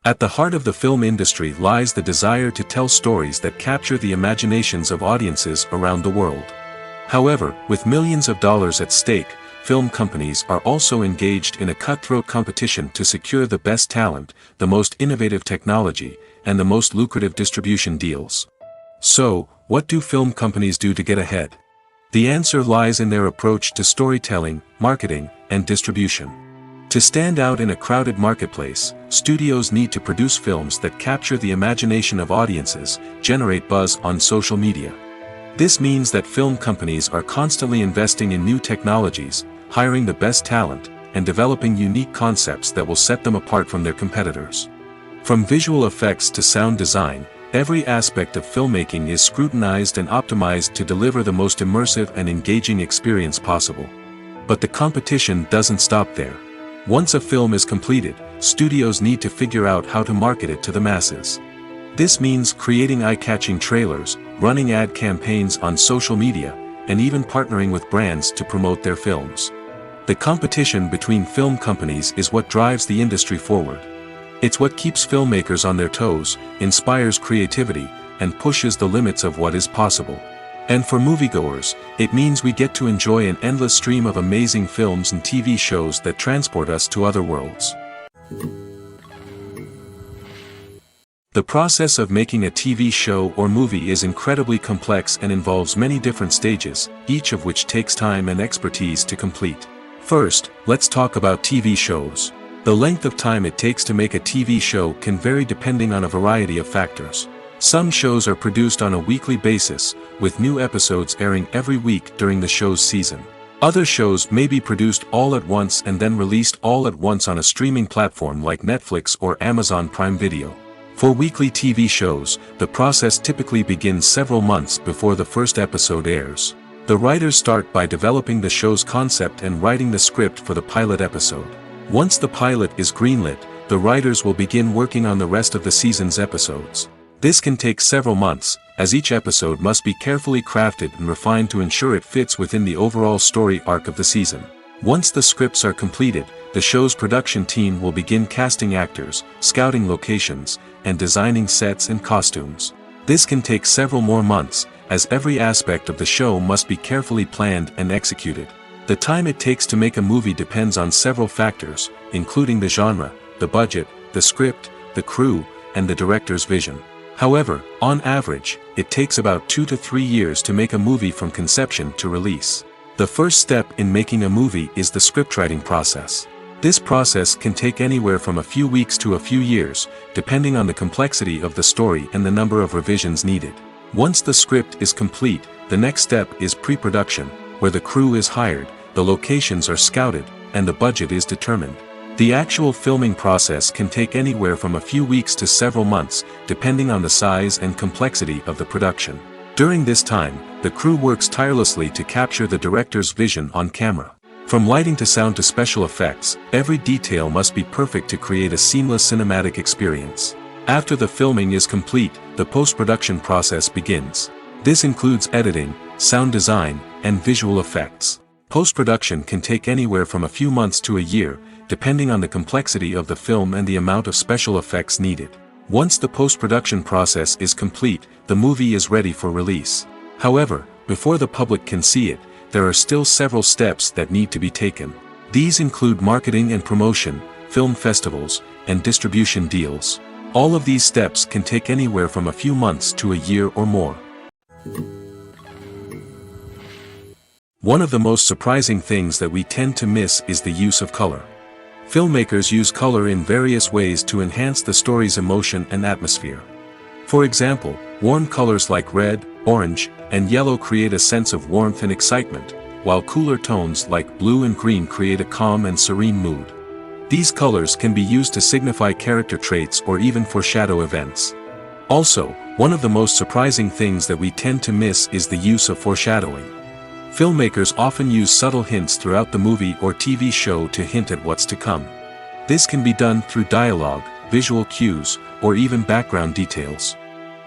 At the heart of the film industry lies the desire to tell stories that capture the imaginations of audiences around the world. However, with millions of dollars at stake, film companies are also engaged in a cutthroat competition to secure the best talent, the most innovative technology, and the most lucrative distribution deals. So, what do film companies do to get ahead? The answer lies in their approach to storytelling, marketing, and distribution. To stand out in a crowded marketplace, studios need to produce films that capture the imagination of audiences, generate buzz on social media. This means that film companies are constantly investing in new technologies, hiring the best talent, and developing unique concepts that will set them apart from their competitors. From visual effects to sound design, every aspect of filmmaking is scrutinized and optimized to deliver the most immersive and engaging experience possible. But the competition doesn't stop there. Once a film is completed, studios need to figure out how to market it to the masses. This means creating eye-catching trailers, running ad campaigns on social media, and even partnering with brands to promote their films. The competition between film companies is what drives the industry forward. It's what keeps filmmakers on their toes, inspires creativity, and pushes the limits of what is possible. And for moviegoers, it means we get to enjoy an endless stream of amazing films and TV shows that transport us to other worlds. The process of making a TV show or movie is incredibly complex and involves many different stages, each of which takes time and expertise to complete. First, let's talk about TV shows. The length of time it takes to make a TV show can vary depending on a variety of factors. Some shows are produced on a weekly basis, with new episodes airing every week during the show's season. Other shows may be produced all at once and then released all at once on a streaming platform like Netflix or Amazon Prime Video. For weekly TV shows, the process typically begins several months before the first episode airs. The writers start by developing the show's concept and writing the script for the pilot episode. Once the pilot is greenlit, the writers will begin working on the rest of the season's episodes. This can take several months, as each episode must be carefully crafted and refined to ensure it fits within the overall story arc of the season. Once the scripts are completed, the show's production team will begin casting actors, scouting locations, and designing sets and costumes. This can take several more months, as every aspect of the show must be carefully planned and executed. The time it takes to make a movie depends on several factors, including the genre, the budget, the script, the crew, and the director's vision. However, on average, it takes about 2 to 3 years to make a movie from conception to release. The first step in making a movie is the scriptwriting process. This process can take anywhere from a few weeks to a few years, depending on the complexity of the story and the number of revisions needed. Once the script is complete, the next step is pre-production, where the crew is hired, the locations are scouted, and the budget is determined. The actual filming process can take anywhere from a few weeks to several months, depending on the size and complexity of the production. During this time, the crew works tirelessly to capture the director's vision on camera. From lighting to sound to special effects, every detail must be perfect to create a seamless cinematic experience. After the filming is complete, the post-production process begins. This includes editing, sound design, and visual effects. Post-production can take anywhere from a few months to a year, depending on the complexity of the film and the amount of special effects needed. Once the post-production process is complete, the movie is ready for release. However, before the public can see it, there are still several steps that need to be taken. These include marketing and promotion, film festivals, and distribution deals. All of these steps can take anywhere from a few months to a year or more. One of the most surprising things that we tend to miss is the use of color. Filmmakers use color in various ways to enhance the story's emotion and atmosphere. For example, warm colors like red, orange, and yellow create a sense of warmth and excitement, while cooler tones like blue and green create a calm and serene mood. These colors can be used to signify character traits or even foreshadow events. Also, one of the most surprising things that we tend to miss is the use of foreshadowing. Filmmakers often use subtle hints throughout the movie or TV show to hint at what's to come. This can be done through dialogue, visual cues, or even background details.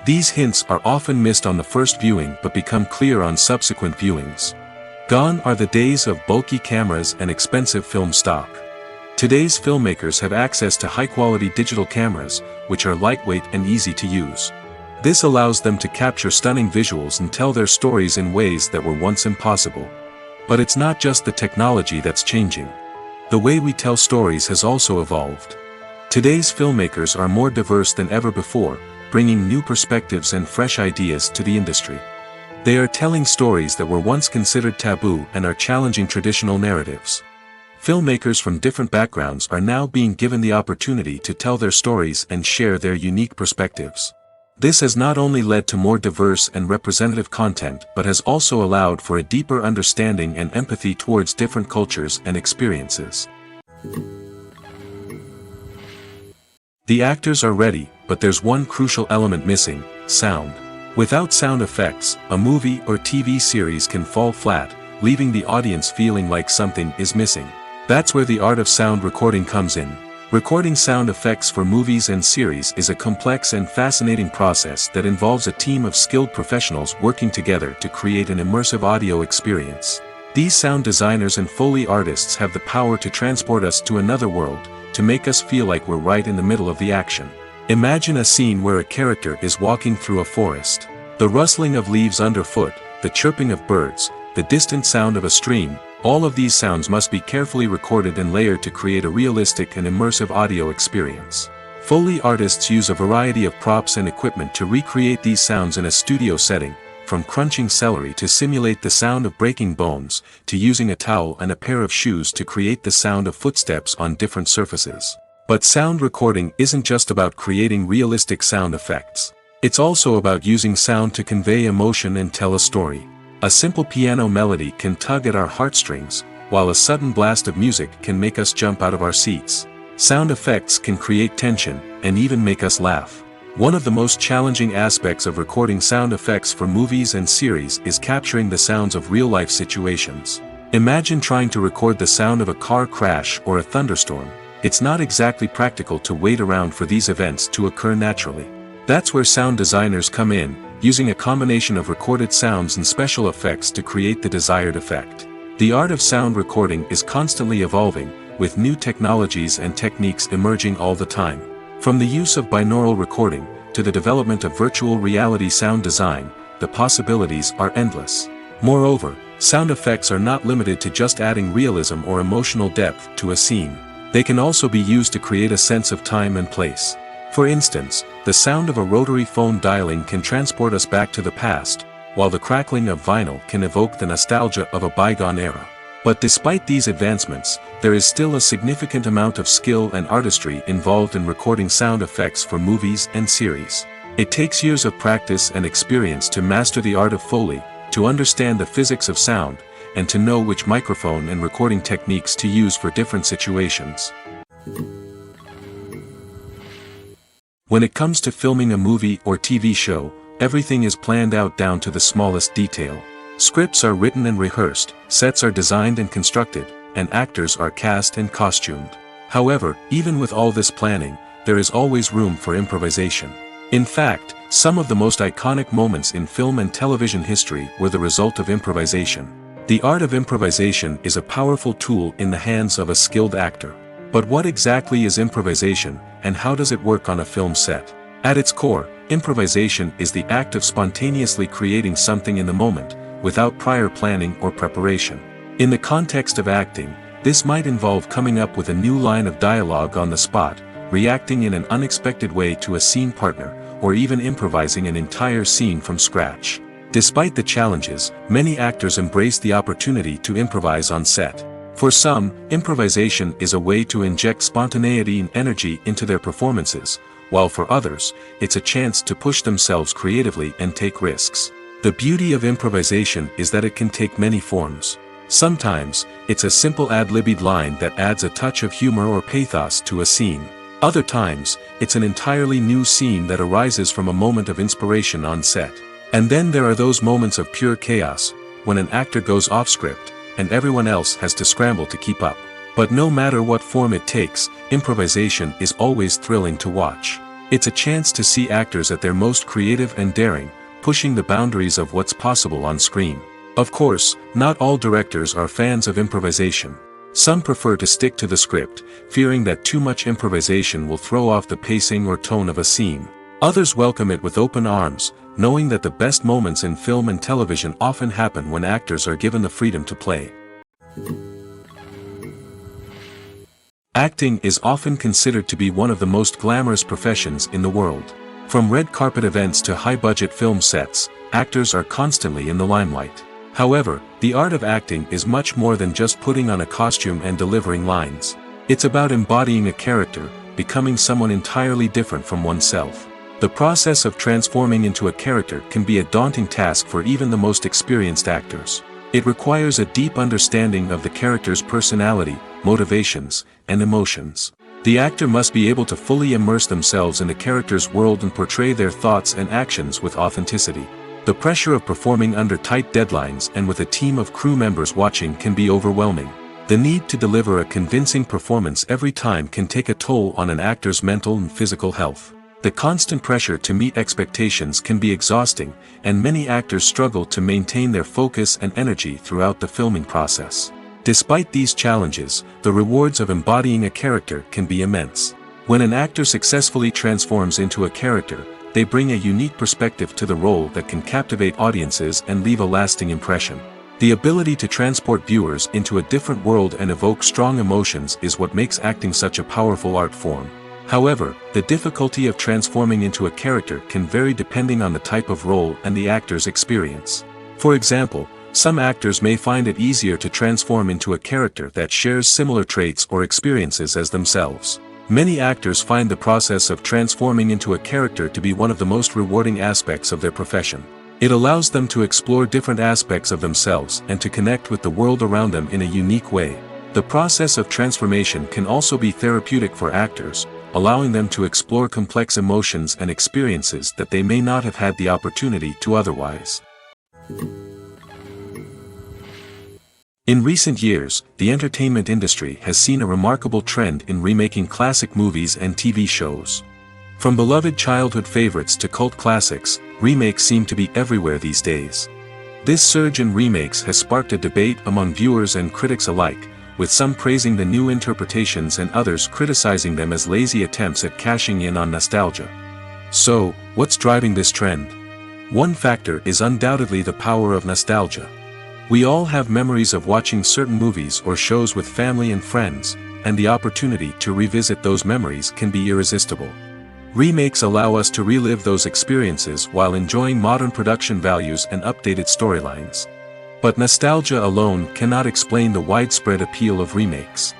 These hints are often missed on the first viewing but become clear on subsequent viewings. Gone are the days of bulky cameras and expensive film stock. Today's filmmakers have access to high-quality digital cameras, which are lightweight and easy to use. This allows them to capture stunning visuals and tell their stories in ways that were once impossible. But it's not just the technology that's changing. The way we tell stories has also evolved. Today's filmmakers are more diverse than ever before, bringing new perspectives and fresh ideas to the industry. They are telling stories that were once considered taboo and are challenging traditional narratives. Filmmakers from different backgrounds are now being given the opportunity to tell their stories and share their unique perspectives. This has not only led to more diverse and representative content but has also allowed for a deeper understanding and empathy towards different cultures and experiences. The actors are ready, but there's one crucial element missing: sound. Without sound effects, a movie or TV series can fall flat, leaving the audience feeling like something is missing. That's where the art of sound recording comes in. Recording sound effects for movies and series is a complex and fascinating process that involves a team of skilled professionals working together to create an immersive audio experience. These sound designers and Foley artists have the power to transport us to another world, to make us feel like we're right in the middle of the action. Imagine a scene where a character is walking through a forest. The rustling of leaves underfoot, the chirping of birds, the distant sound of a stream, all of these sounds must be carefully recorded and layered to create a realistic and immersive audio experience. Foley artists use a variety of props and equipment to recreate these sounds in a studio setting, from crunching celery to simulate the sound of breaking bones, to using a towel and a pair of shoes to create the sound of footsteps on different surfaces. But sound recording isn't just about creating realistic sound effects. It's also about using sound to convey emotion and tell a story. A simple piano melody can tug at our heartstrings, while a sudden blast of music can make us jump out of our seats. Sound effects can create tension, and even make us laugh. One of the most challenging aspects of recording sound effects for movies and series is capturing the sounds of real-life situations. Imagine trying to record the sound of a car crash or a thunderstorm. It's not exactly practical to wait around for these events to occur naturally. That's where sound designers come in, using a combination of recorded sounds and special effects to create the desired effect. The art of sound recording is constantly evolving, with new technologies and techniques emerging all the time. From the use of binaural recording, to the development of virtual reality sound design, the possibilities are endless. Moreover, sound effects are not limited to just adding realism or emotional depth to a scene. They can also be used to create a sense of time and place. For instance, the sound of a rotary phone dialing can transport us back to the past, while the crackling of vinyl can evoke the nostalgia of a bygone era. But despite these advancements, there is still a significant amount of skill and artistry involved in recording sound effects for movies and series. It takes years of practice and experience to master the art of Foley, to understand the physics of sound, and to know which microphone and recording techniques to use for different situations. When it comes to filming a movie or TV show, everything is planned out down to the smallest detail. Scripts are written and rehearsed, sets are designed and constructed, and actors are cast and costumed. However, even with all this planning, there is always room for improvisation. In fact, some of the most iconic moments in film and television history were the result of improvisation. The art of improvisation is a powerful tool in the hands of a skilled actor. But what exactly is improvisation, and how does it work on a film set? At its core, improvisation is the act of spontaneously creating something in the moment, without prior planning or preparation. In the context of acting, this might involve coming up with a new line of dialogue on the spot, reacting in an unexpected way to a scene partner, or even improvising an entire scene from scratch. Despite the challenges, many actors embrace the opportunity to improvise on set. For some, improvisation is a way to inject spontaneity and energy into their performances, while for others, it's a chance to push themselves creatively and take risks. The beauty of improvisation is that it can take many forms. Sometimes, it's a simple ad-libbed line that adds a touch of humor or pathos to a scene. Other times, it's an entirely new scene that arises from a moment of inspiration on set. And then there are those moments of pure chaos, when an actor goes off script, and everyone else has to scramble to keep up. But no matter what form it takes, improvisation is always thrilling to watch. It's a chance to see actors at their most creative and daring, pushing the boundaries of what's possible on screen. Of course, not all directors are fans of improvisation. Some prefer to stick to the script, fearing that too much improvisation will throw off the pacing or tone of a scene. Others welcome it with open arms, knowing that the best moments in film and television often happen when actors are given the freedom to play. Acting is often considered to be one of the most glamorous professions in the world. From red carpet events to high-budget film sets, actors are constantly in the limelight. However, the art of acting is much more than just putting on a costume and delivering lines. It's about embodying a character, becoming someone entirely different from oneself. The process of transforming into a character can be a daunting task for even the most experienced actors. It requires a deep understanding of the character's personality, motivations, and emotions. The actor must be able to fully immerse themselves in the character's world and portray their thoughts and actions with authenticity. The pressure of performing under tight deadlines and with a team of crew members watching can be overwhelming. The need to deliver a convincing performance every time can take a toll on an actor's mental and physical health. The constant pressure to meet expectations can be exhausting, and many actors struggle to maintain their focus and energy throughout the filming process. Despite these challenges, the rewards of embodying a character can be immense. When an actor successfully transforms into a character, they bring a unique perspective to the role that can captivate audiences and leave a lasting impression. The ability to transport viewers into a different world and evoke strong emotions is what makes acting such a powerful art form. However, the difficulty of transforming into a character can vary depending on the type of role and the actor's experience. For example, some actors may find it easier to transform into a character that shares similar traits or experiences as themselves. Many actors find the process of transforming into a character to be one of the most rewarding aspects of their profession. It allows them to explore different aspects of themselves and to connect with the world around them in a unique way. The process of transformation can also be therapeutic for actors, allowing them to explore complex emotions and experiences that they may not have had the opportunity to otherwise. In recent years, the entertainment industry has seen a remarkable trend in remaking classic movies and TV shows. From beloved childhood favorites to cult classics, remakes seem to be everywhere these days. This surge in remakes has sparked a debate among viewers and critics alike, with some praising the new interpretations and others criticizing them as lazy attempts at cashing in on nostalgia. So, what's driving this trend? One factor is undoubtedly the power of nostalgia. We all have memories of watching certain movies or shows with family and friends, and the opportunity to revisit those memories can be irresistible. Remakes allow us to relive those experiences while enjoying modern production values and updated storylines. But nostalgia alone cannot explain the widespread appeal of remakes.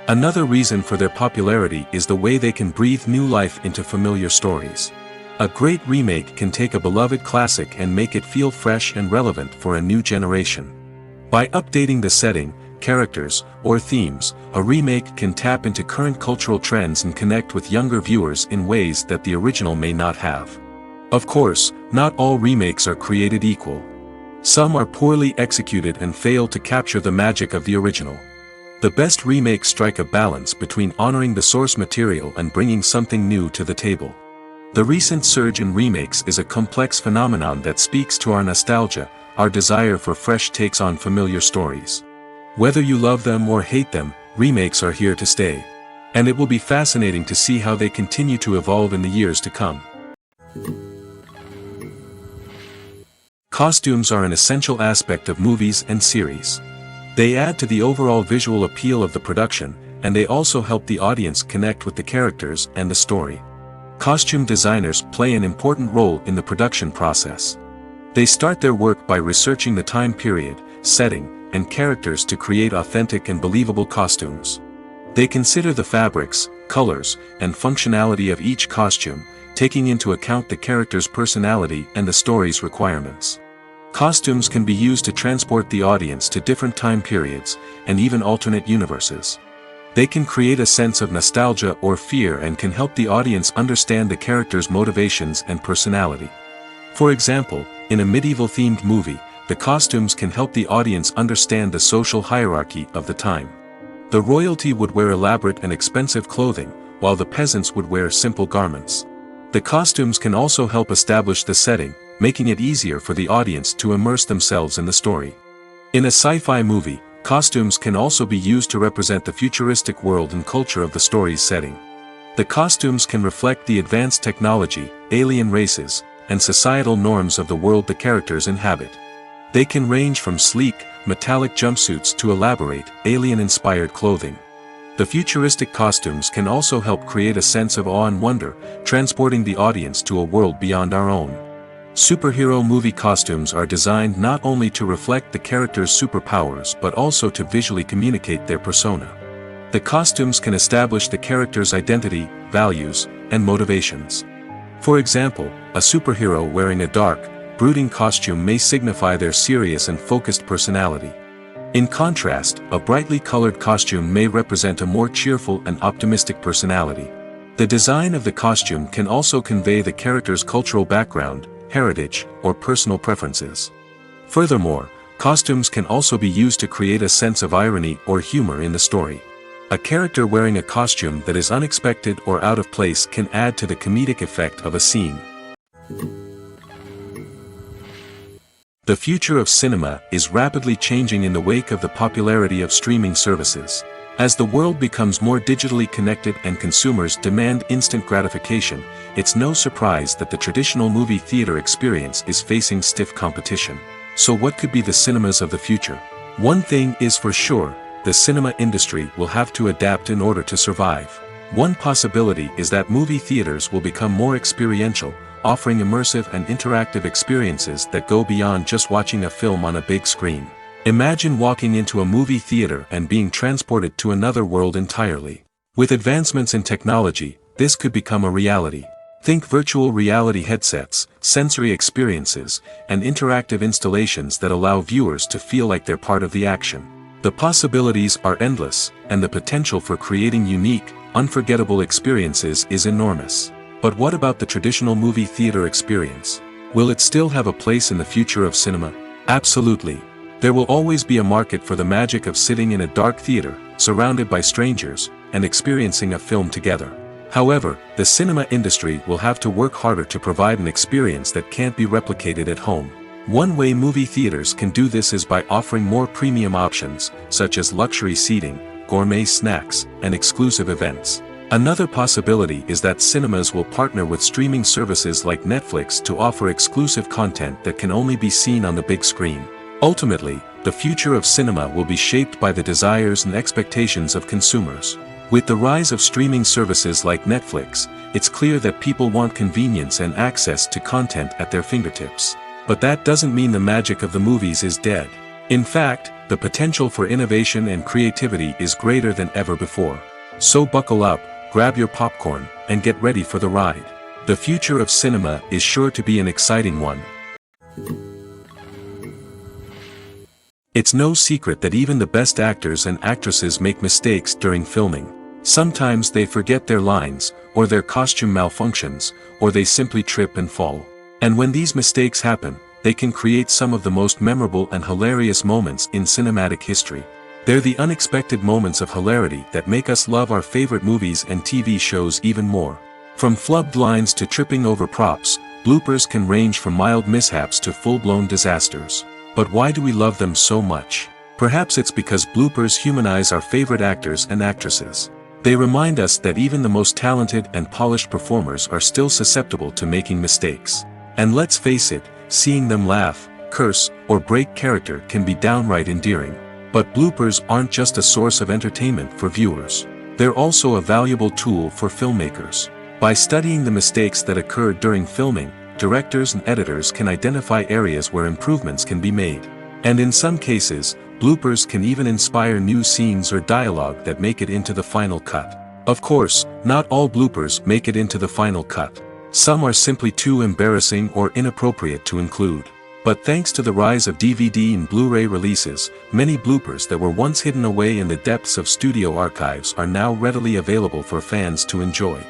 Another reason for their popularity is the way they can breathe new life into familiar stories. A great remake can take a beloved classic and make it feel fresh and relevant for a new generation. By updating the setting, characters, or themes, a remake can tap into current cultural trends and connect with younger viewers in ways that the original may not have. Of course, not all remakes are created equal. Some are poorly executed and fail to capture the magic of the original. The best remakes strike a balance between honoring the source material and bringing something new to the table. The recent surge in remakes is a complex phenomenon that speaks to our nostalgia, our desire for fresh takes on familiar stories. Whether you love them or hate them, remakes are here to stay. And it will be fascinating to see how they continue to evolve in the years to come. Costumes are an essential aspect of movies and series. They add to the overall visual appeal of the production, and they also help the audience connect with the characters and the story. Costume designers play an important role in the production process. They start their work by researching the time period, setting, and characters to create authentic and believable costumes. They consider the fabrics, colors, and functionality of each costume, taking into account the character's personality and the story's requirements. Costumes can be used to transport the audience to different time periods, and even alternate universes. They can create a sense of nostalgia or fear and can help the audience understand the character's motivations and personality. For example, in a medieval-themed movie, the costumes can help the audience understand the social hierarchy of the time. The royalty would wear elaborate and expensive clothing, while the peasants would wear simple garments. The costumes can also help establish the setting, making it easier for the audience to immerse themselves in the story. In a sci-fi movie, costumes can also be used to represent the futuristic world and culture of the story's setting. The costumes can reflect the advanced technology, alien races, and societal norms of the world the characters inhabit. They can range from sleek, metallic jumpsuits to elaborate, alien-inspired clothing. The futuristic costumes can also help create a sense of awe and wonder, transporting the audience to a world beyond our own. Superhero movie costumes are designed not only to reflect the character's superpowers but also to visually communicate their persona. The costumes can establish the character's identity, values, and motivations. For example, a superhero wearing a dark, brooding costume may signify their serious and focused personality. In contrast, a brightly colored costume may represent a more cheerful and optimistic personality. The design of the costume can also convey the character's cultural background, heritage, or personal preferences. Furthermore, costumes can also be used to create a sense of irony or humor in the story. A character wearing a costume that is unexpected or out of place can add to the comedic effect of a scene. The future of cinema is rapidly changing in the wake of the popularity of streaming services. As the world becomes more digitally connected and consumers demand instant gratification, it's no surprise that the traditional movie theater experience is facing stiff competition. So what could be the cinemas of the future? One thing is for sure, the cinema industry will have to adapt in order to survive. One possibility is that movie theaters will become more experiential, offering immersive and interactive experiences that go beyond just watching a film on a big screen. Imagine walking into a movie theater and being transported to another world entirely. With advancements in technology, this could become a reality. Think virtual reality headsets, sensory experiences, and interactive installations that allow viewers to feel like they're part of the action. The possibilities are endless, and the potential for creating unique, unforgettable experiences is enormous. But what about the traditional movie theater experience? Will it still have a place in the future of cinema? Absolutely. There will always be a market for the magic of sitting in a dark theater, surrounded by strangers, and experiencing a film together. However, the cinema industry will have to work harder to provide an experience that can't be replicated at home. One way movie theaters can do this is by offering more premium options, such as luxury seating, gourmet snacks, and exclusive events. Another possibility is that cinemas will partner with streaming services like Netflix to offer exclusive content that can only be seen on the big screen. Ultimately, the future of cinema will be shaped by the desires and expectations of consumers. With the rise of streaming services like Netflix, it's clear that people want convenience and access to content at their fingertips. But that doesn't mean the magic of the movies is dead. In fact, the potential for innovation and creativity is greater than ever before. So buckle up, grab your popcorn, and get ready for the ride. The future of cinema is sure to be an exciting one. It's no secret that even the best actors and actresses make mistakes during filming. Sometimes they forget their lines, or their costume malfunctions, or they simply trip and fall. And when these mistakes happen, they can create some of the most memorable and hilarious moments in cinematic history. They're the unexpected moments of hilarity that make us love our favorite movies and TV shows even more. From flubbed lines to tripping over props, bloopers can range from mild mishaps to full-blown disasters. But why do we love them so much? Perhaps it's because bloopers humanize our favorite actors and actresses. They remind us that even the most talented and polished performers are still susceptible to making mistakes. And let's face it, seeing them laugh, curse, or break character can be downright endearing. But bloopers aren't just a source of entertainment for viewers. They're also a valuable tool for filmmakers. By studying the mistakes that occurred during filming, directors and editors can identify areas where improvements can be made. And in some cases, bloopers can even inspire new scenes or dialogue that make it into the final cut. Of course, not all bloopers make it into the final cut. Some are simply too embarrassing or inappropriate to include. But thanks to the rise of DVD and Blu-ray releases, many bloopers that were once hidden away in the depths of studio archives are now readily available for fans to enjoy.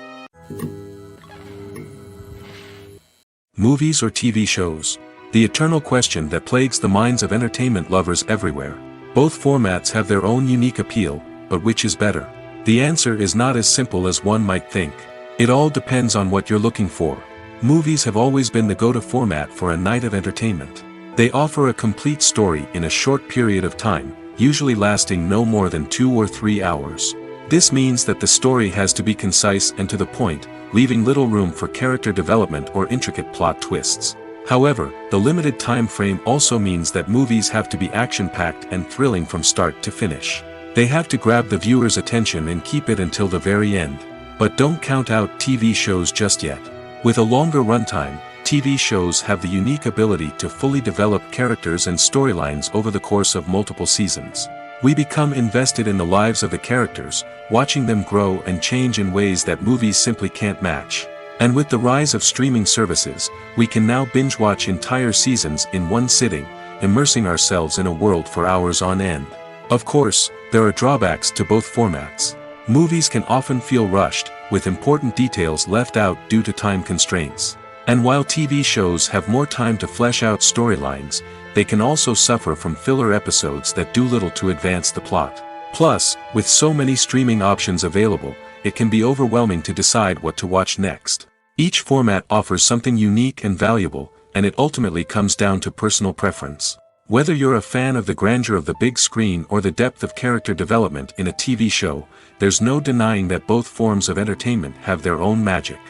Movies or TV shows? The eternal question that plagues the minds of entertainment lovers everywhere. Both formats have their own unique appeal, but which is better? The answer is not as simple as one might think. It all depends on what you're looking for. Movies have always been the go-to format for a night of entertainment. They offer a complete story in a short period of time, usually lasting no more than 2 or 3 hours. This means that the story has to be concise and to the point, leaving little room for character development or intricate plot twists. However, the limited time frame also means that movies have to be action-packed and thrilling from start to finish. They have to grab the viewer's attention and keep it until the very end. But don't count out TV shows just yet. With a longer runtime, TV shows have the unique ability to fully develop characters and storylines over the course of multiple seasons. We become invested in the lives of the characters, watching them grow and change in ways that movies simply can't match. And with the rise of streaming services, we can now binge-watch entire seasons in one sitting, immersing ourselves in a world for hours on end. Of course, there are drawbacks to both formats. Movies can often feel rushed, with important details left out due to time constraints. And while TV shows have more time to flesh out storylines, they can also suffer from filler episodes that do little to advance the plot. Plus, with so many streaming options available, it can be overwhelming to decide what to watch next. Each format offers something unique and valuable, and it ultimately comes down to personal preference. Whether you're a fan of the grandeur of the big screen or the depth of character development in a TV show, there's no denying that both forms of entertainment have their own magic.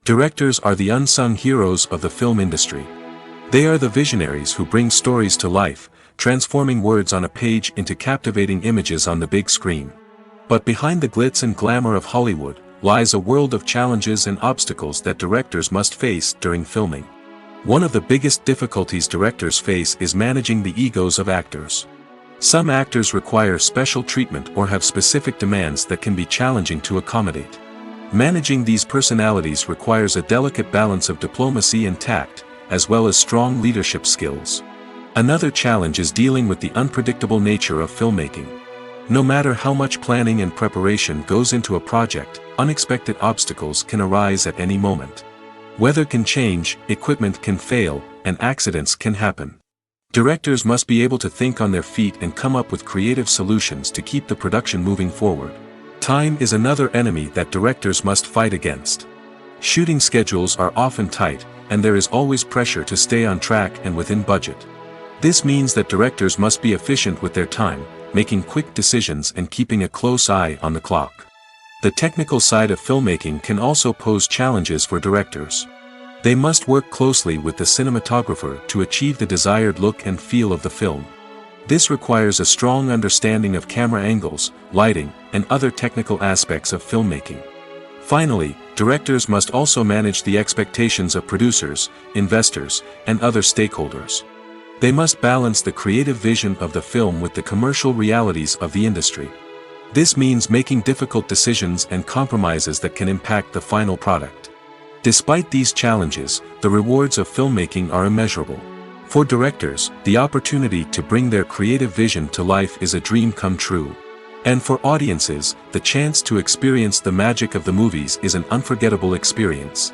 Directors are the unsung heroes of the film industry. They are the visionaries who bring stories to life, transforming words on a page into captivating images on the big screen. But behind the glitz and glamour of Hollywood lies a world of challenges and obstacles that directors must face during filming. One of the biggest difficulties directors face is managing the egos of actors. Some actors require special treatment or have specific demands that can be challenging to accommodate. Managing these personalities requires a delicate balance of diplomacy and tact, as well as strong leadership skills. Another challenge is dealing with the unpredictable nature of filmmaking. No matter how much planning and preparation goes into a project, unexpected obstacles can arise at any moment. Weather can change, equipment can fail, and accidents can happen. Directors must be able to think on their feet and come up with creative solutions to keep the production moving forward. Time is another enemy that directors must fight against. Shooting schedules are often tight, and there is always pressure to stay on track and within budget. This means that directors must be efficient with their time, making quick decisions and keeping a close eye on the clock. The technical side of filmmaking can also pose challenges for directors. They must work closely with the cinematographer to achieve the desired look and feel of the film. This requires a strong understanding of camera angles, lighting, and other technical aspects of filmmaking. Finally, directors must also manage the expectations of producers, investors, and other stakeholders. They must balance the creative vision of the film with the commercial realities of the industry. This means making difficult decisions and compromises that can impact the final product. Despite these challenges, the rewards of filmmaking are immeasurable. For directors, the opportunity to bring their creative vision to life is a dream come true. And for audiences, the chance to experience the magic of the movies is an unforgettable experience.